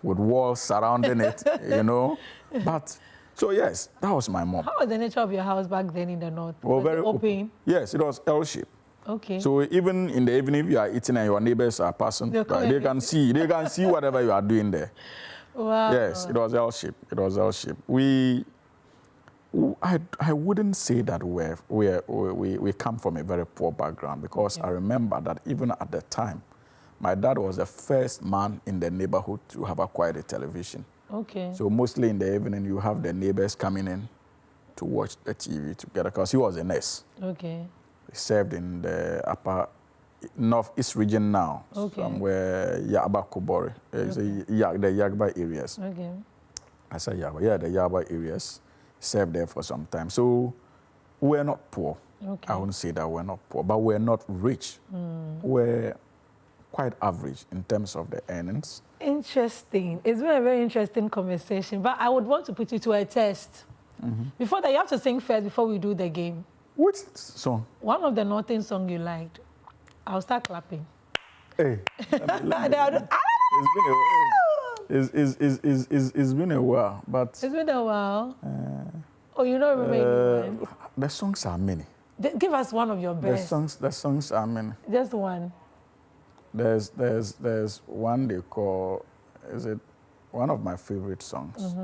with walls surrounding it, you know. But, so yes, that was my mom.
How was the nature of your house back then in the north?
Well,
was
very
it open?
Yes, it was L-shaped.
Okay.
So even in the evening, if you are eating and your neighbors are passing, they can see whatever you are doing there.
Wow.
Yes, it was L-shaped. It was L-shaped. I wouldn't say that we come from a very poor background, because I remember that even at the time, my dad was the first man in the neighborhood to have acquired a television. Okay. So mostly in the evening, you have the neighbors coming in to watch the TV together, because he was a nurse. Okay. He served in the upper northeast region now, somewhere Yaba Kobori, the Yagba areas. Okay. I said Yaba, yeah, the Yaba areas. Served there for some time. So we're not poor. Okay. I wouldn't say that we're not poor, but we're not rich. We're quite average in terms of the earnings. Interesting. It's been a very interesting conversation, but I would want to put you to a test. Before that, you have to sing first before we do the game. Which song? One of the Northern songs you liked. I'll start clapping. Hey. It's been a while, but... It's been a while? Oh, you don't remember anyone? The songs are many. Give us one of your best. The songs are many. Just one. There's one they call... Is it one of my favorite songs?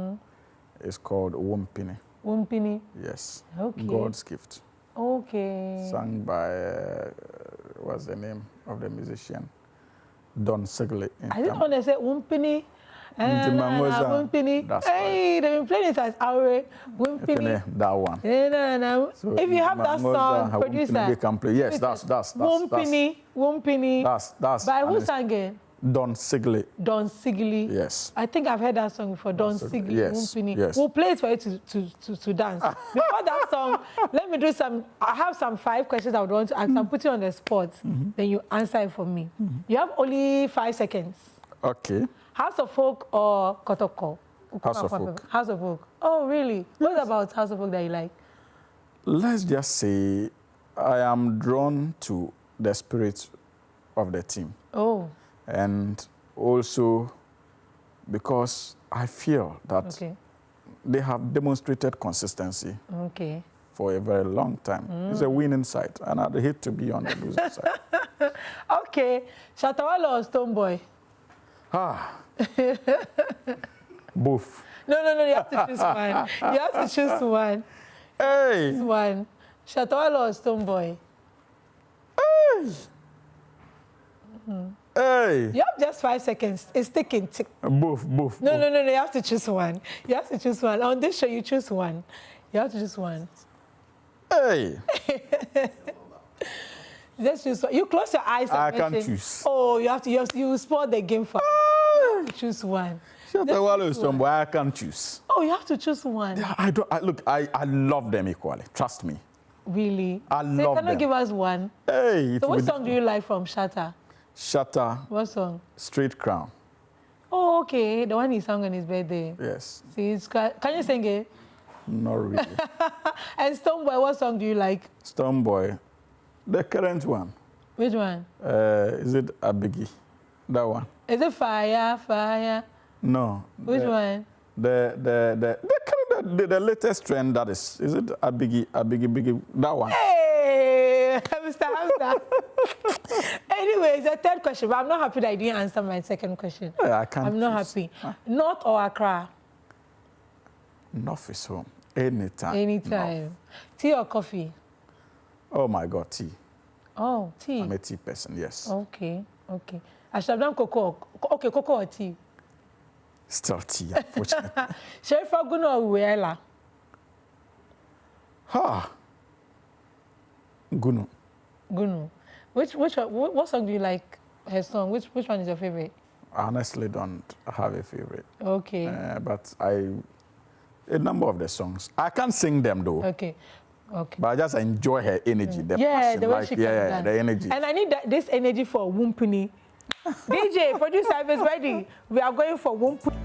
It's called Wumpini. Wumpini? Yes. Okay. God's Gift. Okay. Sung by... what's the name of the musician? Don Sigley. I didn't want to say Wumpini. Wumpini. Hey, they've been playing it as our Wumpini. That one. So if you have that song, producer, we can play. Yes, that's Wumpini. Wumpini. That's. By who sang it? Don Sigley. Don Sigley. Yes. I think I've heard that song before. Don Sigley. Yes. Wumpini. Yes. We'll play it for you to dance. Before that song, let me do some. I have some 5 questions I would want to ask. I'll put you on the spot. Then you answer it for me. You have only 5 seconds. Okay. House of Folk or Kotoko? House of Folk. House of Folk. Oh, really? Yes. What about House of Folk that you like? Let's just say I am drawn to the spirit of the team. Oh. And also because I feel that they have demonstrated consistency for a very long time. It's a winning side, and I'd hate to be on the losing side. Okay. Shatawala or Stonebwoy? Both. No, you have to choose one. You have to choose one. Hey! Choose one. Shatawala or Stonebwoy? Hey! Hey! You have just 5 seconds. It's ticking. Both. No, you have to choose one. You have to choose one. On this show, you choose one. You have to choose one. Hey! Just choose one. You close your eyes. I can't choose. Oh, you have to. You spoil the game for me. You have to choose one. Shatawala or Stonebwoy, I can't choose. Oh, you have to choose one. Yeah, I don't. Look, I love them equally. Trust me. Really? I love them. Can you give us one? Hey. So what song do you like from Shatta? Shatta. What song? Straight Crown. Oh, okay. The one he sang on his birthday. Yes. See, can you sing it? Not really. And Stonebwoy, what song do you like? Stonebwoy, the current one. Which one? Is it Abiggy? That one. Is it Fire? No. Which one? The latest trend that is it Abiggy, that one. Hey, Mr. Hamza. Anyways, the third question, but I'm not happy that I didn't answer my second question. I can't. I'm not happy. North or Accra? North is home. Anytime. North. Tea or coffee? Oh my God, tea. Oh, tea. I'm a tea person, yes. Okay. I should have done cocoa. Okay, cocoa or tea? Still tea, unfortunately. Sherifa Guno or Uela? Guno. What song do you like? Her song. Which one is your favorite? I honestly don't have a favorite. Okay. But a number of the songs. I can't sing them though. Okay. But I just enjoy her energy. The passion, the way she can the energy. And I need this energy for Wumpini. DJ, producer is ready. We are going for Wumpini.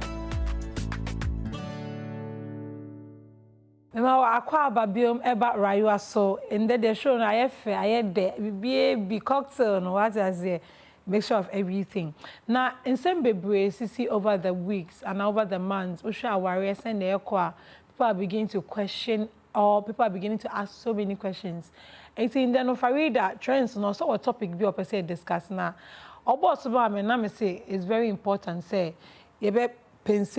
Mema akwa babiom eba RAAYUWA so in the show na I be cocktail no what I say mixture of everything. Now in some bebre see over the weeks and over the months we share warriors and people are beginning to question or people are beginning to ask so many questions. And in the no Farida trends no so what topic be per se discuss now. Obo so ba me na me say it's very important say you be pense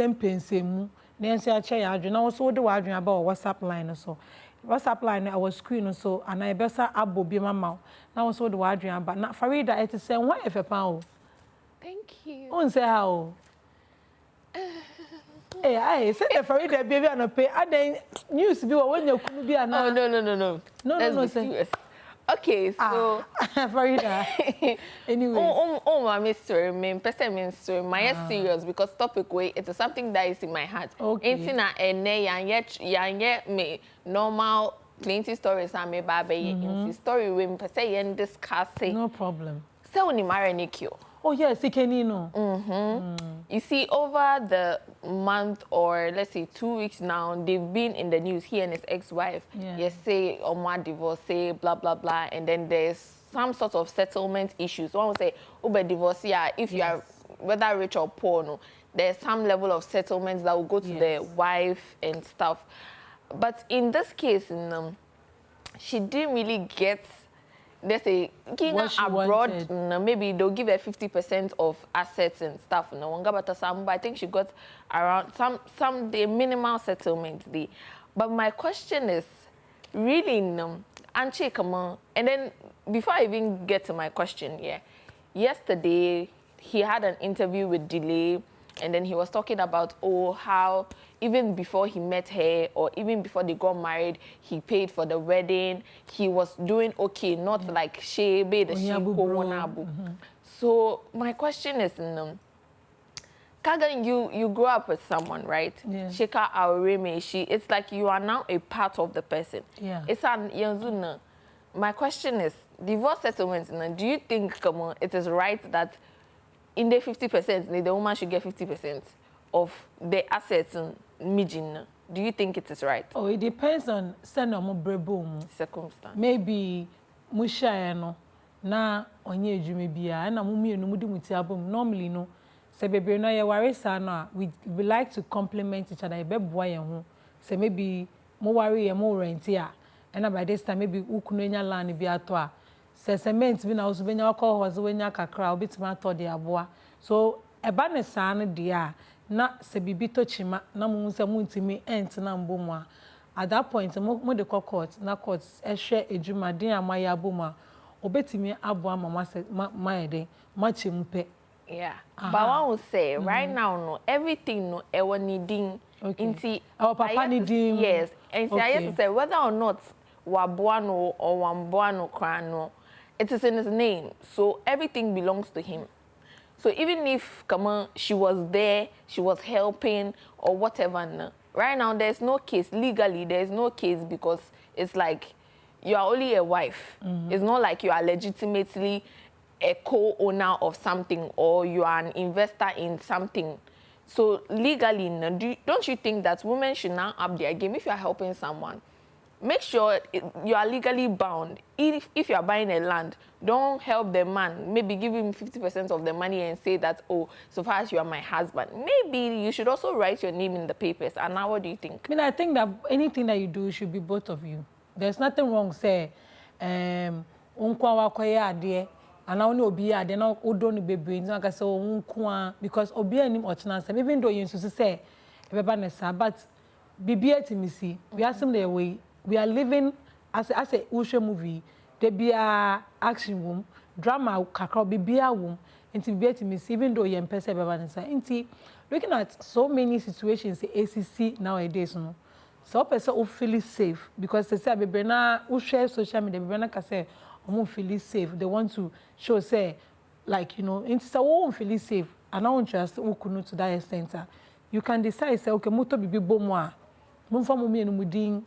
mu Nancy Ache Adrian, also the wording about WhatsApp line so. WhatsApp line I was screen so and I better abo be my mouth. Now also the wording but not Farida it is saying what if a pound.
Thank you.
On say how. Hey, I said the Farida baby and a pay. I then news be when you could be an
no. No, serious. Okay, so
Farida. Anyway.
My mystery, my person mystery, my serious because topic way it is something that is in my heart.
Okay.
Ain't yet me normal plenty stories are me baby. Story we person and discussing.
No problem.
So when you marry Nikio.
Oh yes, he can know.
You see, over the month or let's say 2 weeks now, they've been in the news. He and his ex-wife. Yeah. Yes, say Omar divorce, say blah blah blah, and then there's some sort of settlement issues. One will say, "Ube divorce, yeah. If you are whether rich or poor, no, there's some level of settlements that will go to the wife and stuff." But in this case, she didn't really get. They say, abroad, maybe they'll give her 50% of assets and stuff. But I think she got around the minimal settlement. But my question is, really, Anche, come on. And then, before I even get to my question, yesterday, he had an interview with Delay, and then he was talking about, how even before he met her or even before they got married, he paid for the wedding. He was doing okay, not like she made the she. So my question is, Kagan, you grew up with someone, right? Yeah. Sheka Aureme, it's like you are now a part of the person.
Yeah.
It's an Yanzuna. My question is, divorce settlements, do you think, it is right that in the 50%, the woman should get 50% of the assets in Mijin? Do you think it is right?
Oh, it depends on
circumstance.
Maybe Musha na onye jume bia na mumie no mudi mutiabum normally no se bebe no ye worry sana we like to complement each other e beboa ye ho se maybe mo worry ye mo rent ya and by this time maybe ukuno nya land bi ato a se cement bi na oso benya akọ hoze wenya kakra obitima ato de aboa so eba ne sana dia na se bibi to chima na mu se mu ntimi ent na mbomu a at that point mo de court na court ehwe ejuma din amaye aboma obetimi aboa mama se maede machempe.
Yeah. But one will say right now no everything no ewa needing inti
our papa needing.
Yes. And I have to say whether or not wabuano or wambuano krano, it is in his name. So everything belongs to him. So even if she was there, she was helping or whatever, no, right now there's no case. Legally, there's no case because it's like you are only a wife. It's not like you are legitimately a co-owner of something or you are an investor in something. So legally, don't you think that women should now up their game? If you are helping someone, make sure you are legally bound. If you are buying a land, don't help the man. Maybe give him 50% of the money and say that, oh, so far as you are my husband. Maybe you should also write your name in the papers. And now what do you think?
I mean, I think that anything that you do should be both of you. There's nothing wrong, say, and I only obi ade na odo ni bebre nti aka say onkwa because obi anim ochina even though you say ebeba na sa but bibia timisi we are similar way we are living as a ushe movie there be a action room drama kakra bibia room nti bibia timisi even though you empese ebeba na sa nti looking at so many situations ACC nowadays no so person who feel safe because they say bebre na ushe social media bebre na ka say feel safe. They want to show, say, like, it's a won't feel safe. And I won't trust Ukunu to that extent. You can decide, say, okay, Muto Bibi Bomwa, Mumfa Mumi and Mudin,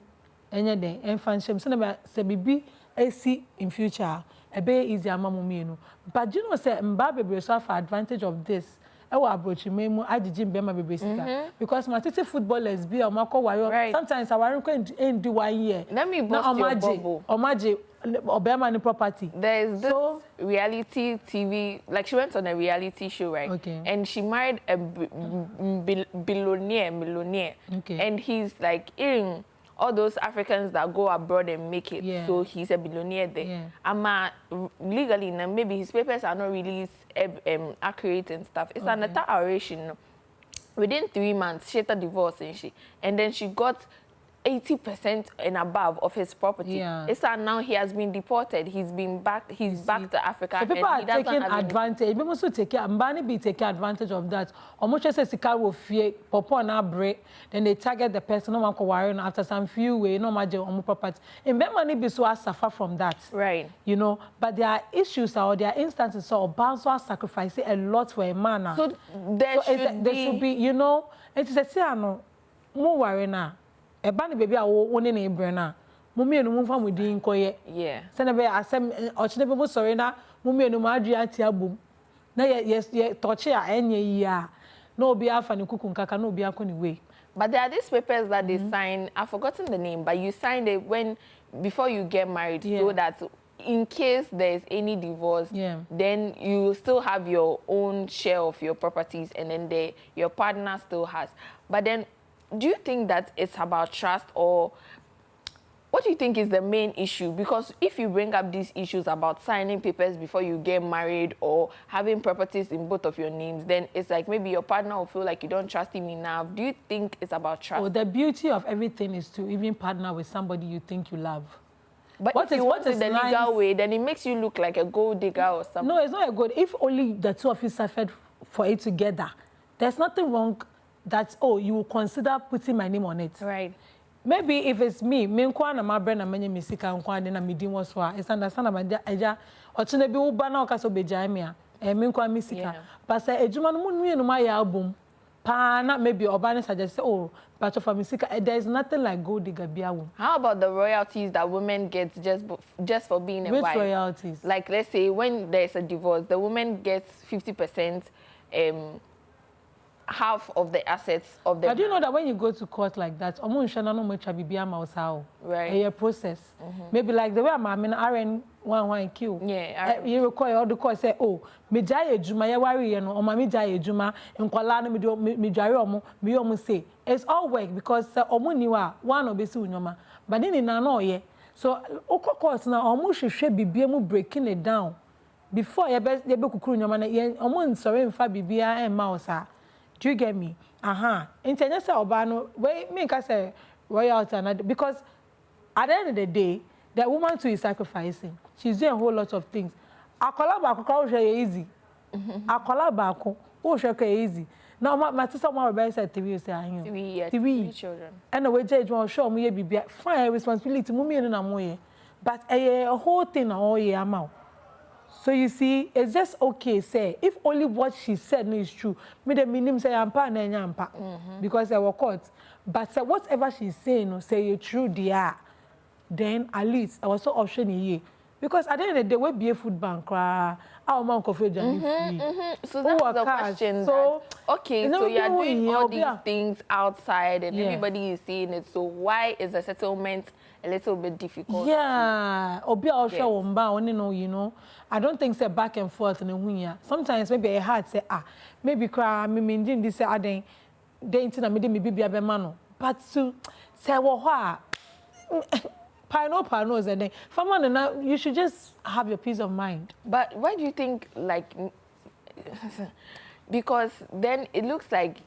any day, and Fansham, say, Bibi, AC in future, a bay easy, Mamumino. But you know, say, Mbabe will suffer advantage of this. wa approach me mu agigi mbema bebe sika because my tete footballers be omako wayo sometimes our end 1 year
let me bust your bubble
omaje obema ni property.
There's this reality TV, like she went on a reality show, right? Okay. And she married a millionaire. Okay. And he's like in all those Africans that go abroad and make it. Yeah. So he's a billionaire there. Yeah. Legally, maybe his papers are not really accurate and stuff. It's an oration. Within 3 months, she had a divorce, and then she got 80% and above of his property. Yeah. It's that now he has been deported. He's been back. He's back to Africa.
So people are taking advantage. People also taking advantage of that. Or much as a sika will fear popo na break. Then they target the person. No one can worry. After some few way, no matter on property. And money be so suffer from that.
Right.
You know. But there are issues or there are instances so bounce or sacrifice a lot for a man.
So there should be.
You know. It is a say no. More worry now. A bunny baby, I won't in a burner. Mummy and move on with the inquiry.
Yeah.
Senator, I said, or Chinable Sorena, Mummy and Madria boom. Nay, yes, torture any year. No be off and cook and no be a way.
But there are these papers that they sign. I've forgotten the name, but you signed it before you get married, so that in case there's any divorce, then you still have your own share of your properties, and then your partner still has. But then, do you think that it's about trust, or what do you think is the main issue? Because if you bring up these issues about signing papers before you get married or having properties in both of your names, then it's like maybe your partner will feel like you don't trust him enough. Do you think it's about trust?
Well, the beauty of everything is to even partner with somebody you think you love.
But if you want it the legal way, then it makes you look like a gold digger or something.
No, it's not a gold. If only the two of you suffered for it together, there's nothing wrong that, oh, you will consider putting my name on it.
Right.
Maybe if it's me nkwa na my brand na many musica nkwa na midi woswa it's understand about eja ochine bi uba na okaso beja me a nkwa musica but say ejuma no mu no my album pa na maybe oba suggest oh but for musica there is nothing like gold digger biawo.
How about the royalties that women get just for being a wife?
Which royalties?
Like let's say when there is a divorce, the woman gets 50%, half of the assets of the.
But do you know that when you go to court like that, right? A process. Maybe like the way I'm RN 11Q.
Yeah.
You require all the court say, oh, me jai ejuma ya worry you know, or mami jai ejuma nkwala no me jai omo say it's all work because omo niwa one obesi unyoma. But then na no ye. So oko court na omo hwehwe bibie mu breaking it down before ye be kukuru nyoma na ye omo nsore mfa bibia e ma osa. Do you get me? Intenya say obano we me ka say royalty and because at the end of the day the woman too is sacrificing. She's doing a whole lot of things. Akola ba ko share easy. Akola ba ko o share easy. Now my sister mo be say TV say ahin.
Three children.
And we judge one show mo ye bibia fine responsibility mo me na mo ye. But a whole thing na all ye amount. So you see, it's just okay, say, if only what she said is true, me the minimum say ampa na nyampa, because I was caught. But say whatever she's saying, say you true, dear, then at least I was so option here. Because at the end of the day, we be a food bank, our man coffee free.
So that's the question. So, okay, so you are doing all these things outside and everybody is seeing it. So why is the settlement a little bit difficult?
Yeah, you know, I don't think say back and forth in the sometimes maybe a heart say maybe cry me didn't this say they intina me be be mano. But to say what Pino, and then you should just have your peace of mind.
But why do you think, like, because then it looks like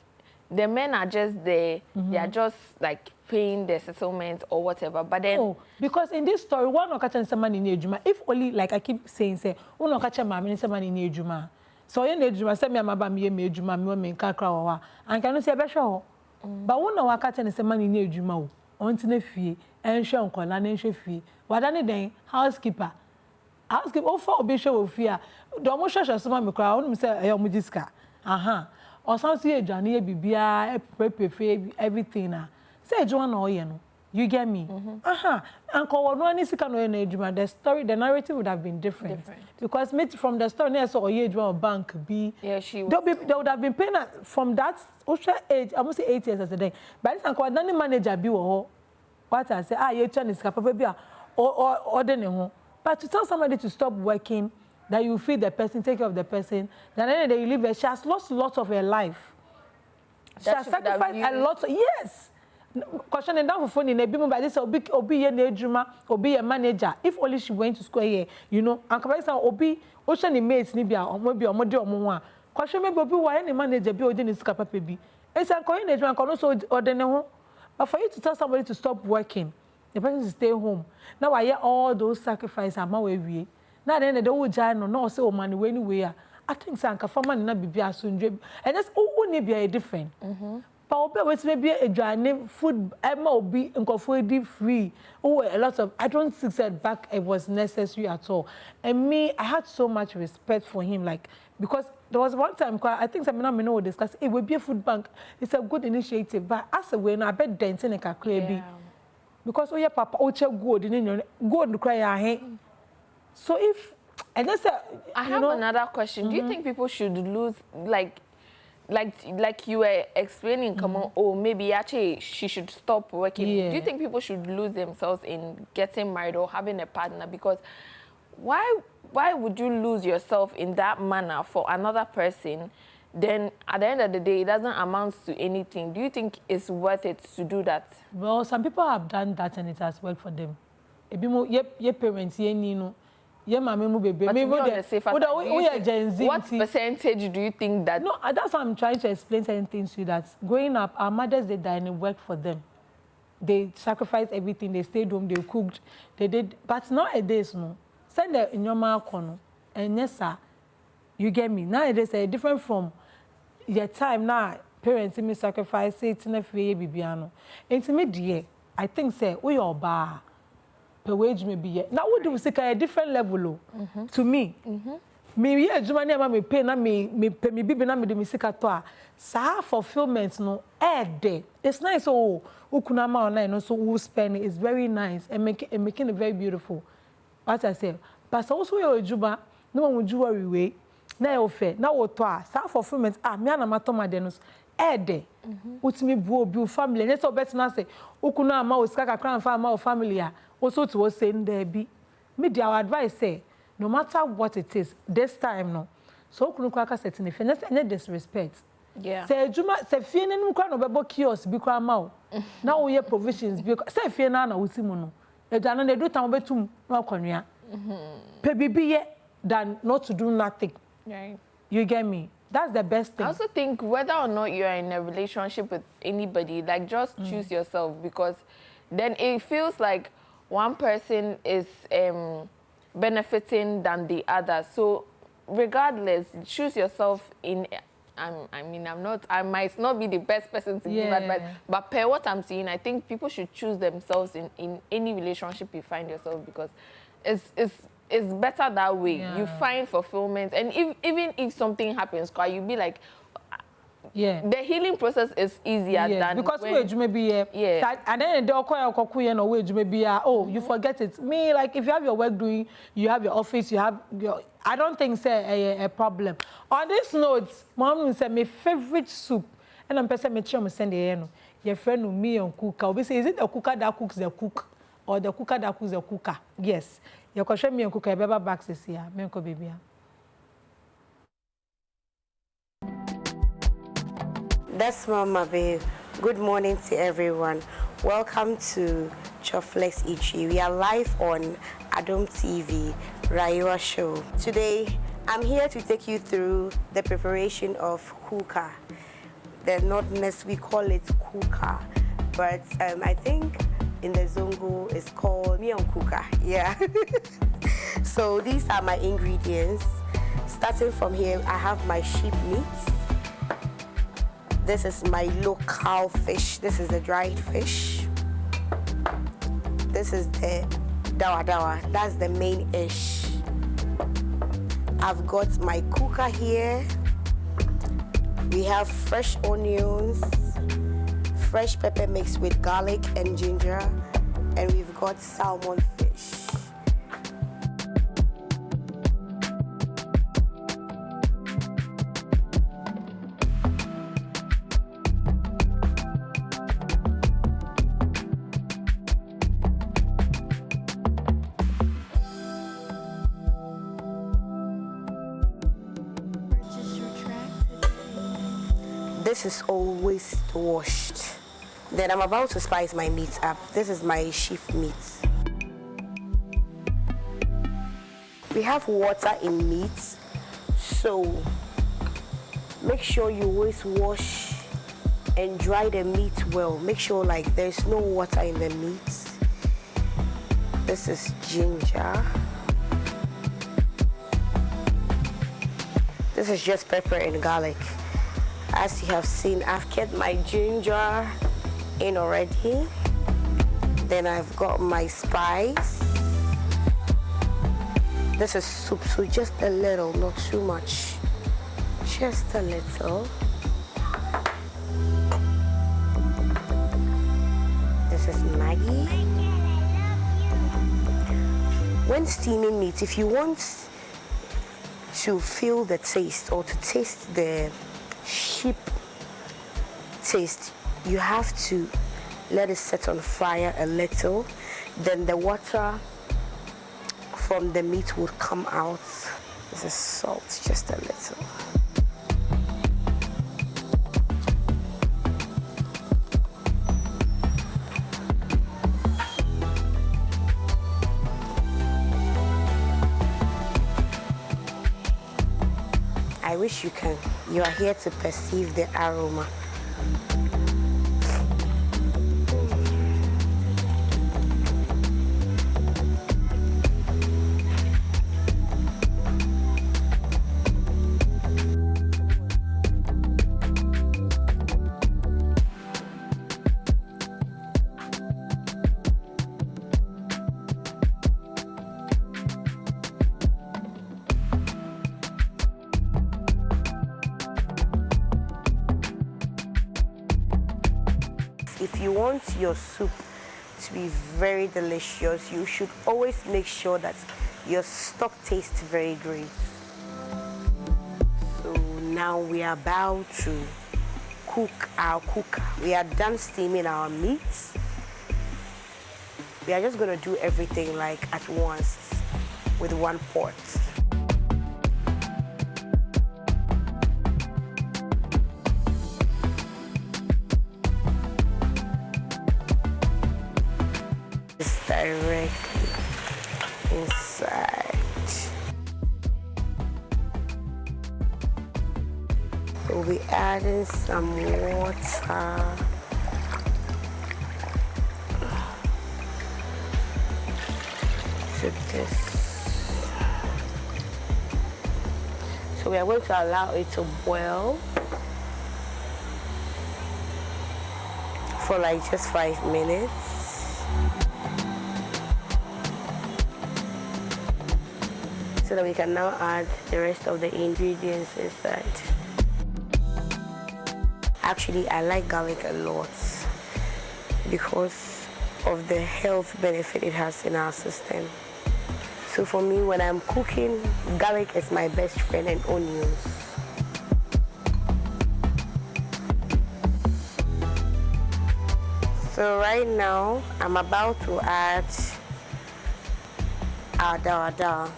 the men are just there, they are just like paying their settlements or whatever, but then...
because in this story, one of catching someone in Ejuma, if only, like I keep saying, say, one of catching my someone in Ejuma. So in Ejuma, say me about me Ejuma, me kakra, and can you say better? But one of catching someone in Ejuma, on to fee, and show on and fee. What any day, housekeeper for bishop of fear. Don't most show someone me cry, only say a mujiska. Or some see a Johnny Bibia, everything. Say Joan or you You get me? Uncle, the story, the narrative would have been different. Because from the story, I saw a bank B.
Yeah, she
would have been paying from that age, I must say 8 years as a day. But it's Uncle, none manager be what I say, you're trying to capable or then. But to tell somebody to stop working, that you feed the person, take care of the person, then you live. She has lost lots of her life. She has sacrificed a lot. Yes. Question and down for phone in a bit, but this obi a manager. If only she went to school here, you know, and comparison obi ocean mates nibia or maybe or mother or one. Question maybe obi why any manager be ordering his capable be. It's a coin age man can also order. But for you to tell somebody to stop working, the person to stay home. Now I hear all those sacrifices are my way. Now then the old giant no say oh money anywhere. I think Sanka for man not be a soon and that's only be a different. But maybe a dry food MOB and free. Oh, a lot of I don't think that back it was necessary at all. And me, I had so much respect for him, like because there was one time I think some will discuss it would be a food bank. It's a good initiative, but as a way, I bet dancing a clear because oh yeah, Papa, good in good cry. So if and that's
I have another question. Do you think people should lose like you were explaining, come on, oh, maybe actually she should stop working. Do you think people should lose themselves in getting married or having a partner? Because why would you lose yourself in that manner for another person? Then at the end of the day, it doesn't amount to anything. Do you think it's worth it to do that?
Well, some people have done that and it has worked for them. Your parents, yeah, my baby.
What percentage do you think that?
No, that's why I'm trying to explain certain things to you. That growing up, our mothers they died and it worked for them. They sacrificed everything. They stayed home. They cooked. They did. But nowadays, no. Send the in your mouth, and yes, sir, you get me. Nowadays, it's different from your time. Now, parents me sacrifice. Say it's not free, bibiano. Intermediate, I think say we are bar. Per wage maybe yet. Now what do we say? A different level to me. Me yeah, Jumani ama me pay na me pay me bibi na me de me sika to a sa fulfillment no there. It's nice oh ukuna ma online no so we spend it. It's very nice and making it very beautiful. What I say, but also your juba no one would jewelry way. Na e ofe na wo to a sa fulfillment me na mato ma de no there. Utimi bu family. Let's so better na say ukuna ma o sika kakra fa ma o family a also to us saying there be media advice say no matter what it is this time no so kunu kwaka setting if any disrespect say juma say fie nenu kwa no bebo kiosk bi kwa ma na wo ye provisions bi say fie na wusimu no edana na do tan betum na akonua pe bibi ye than not to do nothing.
Right.
You get me? That's the best thing.
I also think whether or not you're in a relationship with anybody, like just choose yourself, because then it feels like one person is benefiting than the other. So regardless, choose yourself in I might not be the best person to give advice, but per what I'm seeing, I think people should choose themselves in any relationship you find yourself, because it's better that way. You find fulfillment, and even if something happens, you'll be like, the healing process is easier than
because wage maybe and then the wage maybe you forget it. Me, like if you have your work doing, you have your office, you have your I don't think say a problem. On this note, mom said my favorite soup, and I'm person me send your friend me on cooker. We say, is it the cooker that cooks the cook or the cooker that cooks the cooker? Yes. Your question me on cooker beba back this year. Me on baby.
That's Mama Babe. Good morning to everyone. Welcome to Choflex Ichi. We are live on Adom TV, RAAYUWA show. Today, I'm here to take you through the preparation of kuka. The Northerners, we call it kuka, but I think in the Zongo it's called miyan kuka. Yeah. So these are my ingredients. Starting from here, I have my sheep meat. This is my local fish. This is the dried fish. This is the dawa. That's the main dish. I've got my kuka here. We have fresh onions, fresh pepper mixed with garlic and ginger. and we've got salmon fish. This is always washed. Then I'm about to spice my meat up. This is my sheep meat. We have water in meat, so make sure you always wash and dry the meat well. Make sure like there's no water in the meat. This is ginger. This is just pepper and garlic. As you have seen, I've kept my ginger in already. Then I've got my spice. This is soup, so just a little, not too much. Just a little. This is Maggi. When steaming meat, if you want to feel the taste or to taste the sheep taste, you have to let it set on fire a little. Then the water from the meat would come out. This is salt, just a little. I wish you are here to perceive the aroma. If you want your soup to be very delicious, you should always make sure that your stock tastes very great. So now we are about to cook our cooker. We are done steaming our meats. We are just going to do everything like at once with one pot. Directly inside. We'll be adding some water. To this. So we are going to allow it to boil for like just 5 minutes. So that we can now add the rest of the ingredients inside. Actually, I like garlic a lot because of the health benefit it has in our system. So for me, when I'm cooking, garlic is my best friend, and onions. So right now, I'm about to add our dawada.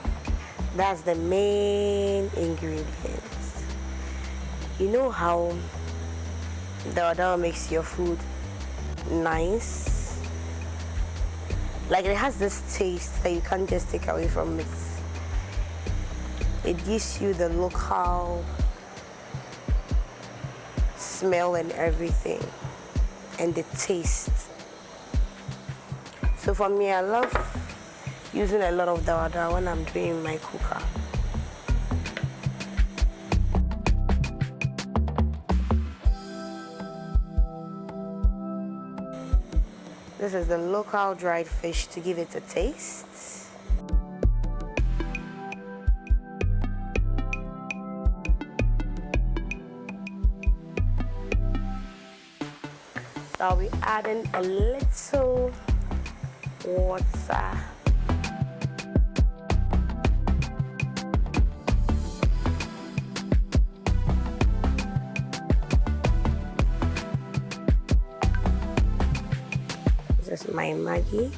That's the main ingredient. You know how dawada makes your food nice? Like it has this taste that you can't just take away from it. It gives you the local smell and everything, and the taste. So for me, I love using a lot of dawada when I'm doing my cooker. This is the local dried fish to give it a taste. So I'll be adding a little water. This is my Maggie.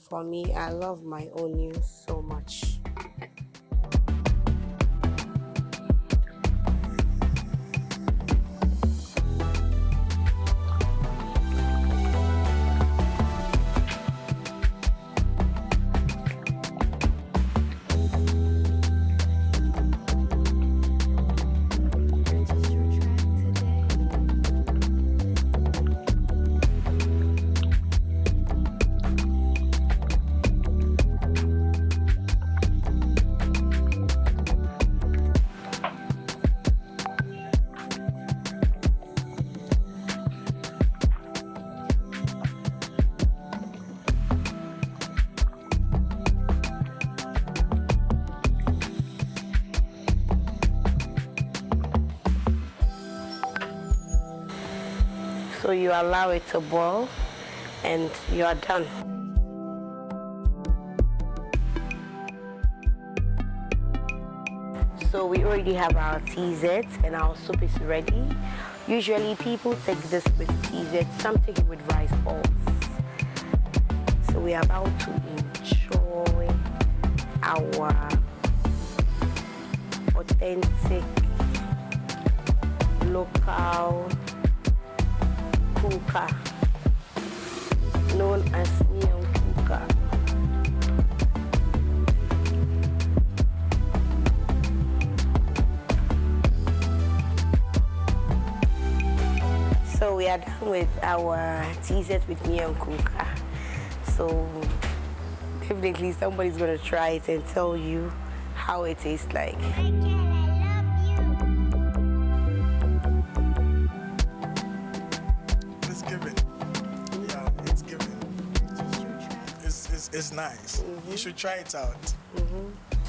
For me, I love my onions so much. So you allow it to boil and you are done. So we already have our TZ and our soup is ready. Usually people take this with TZ, some take it with rice balls. So we are about to enjoy our authentic, local kuka, known as Mian kuka. So we are done with our TZ with Mian kuka. So definitely somebody's gonna try it and tell you how it tastes like.
It's nice. You should try it out.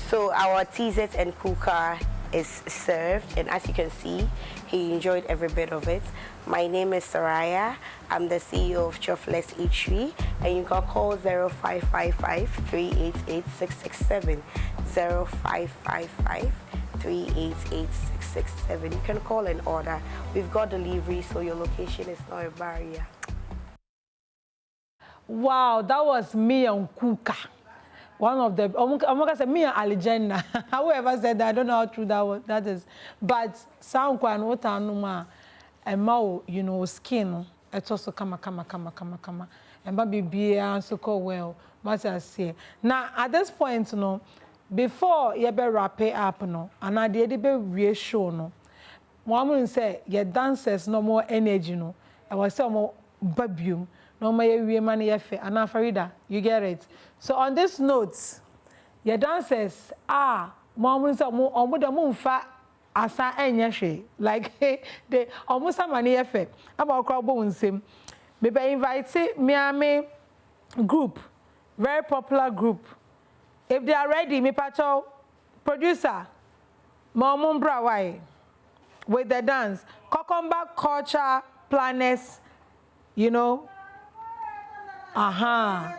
So our TZ and kuka is served, and as you can see, he enjoyed every bit of it. My name is Saraya. I'm the CEO of Choflex Eatery, and you can call 0555-388-667. 0555-388-667. You can call and order. We've got delivery, so your location is not a barrier.
Wow, that was Mian kuka. One of the, I'm going to say Mian Aligena. Whoever said that, I don't know how true that is. But sound quite what I know, and more, you know, skin, it's also kama. And baby beer and so called well, much as say. Now, at this point, you know, before you be wrap it up, no, and I did be reassure, no. One would say, your dancers no more energy, no. I was say more babium. No matter we money and Farida, you get it. So on this note, your dancers are moments of the moon fat asa enyashi. Like they almost have money effect. About crowd bones him. Maybe invite Miami group, very popular group. If they are ready, me pacho producer, Momon Brawai with the dance. Kokomba Culture Planners, you know. Aha.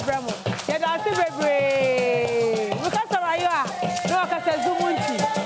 bremo. Yeah, that's it, baby. We can't survive. No, I can say Zumunchi.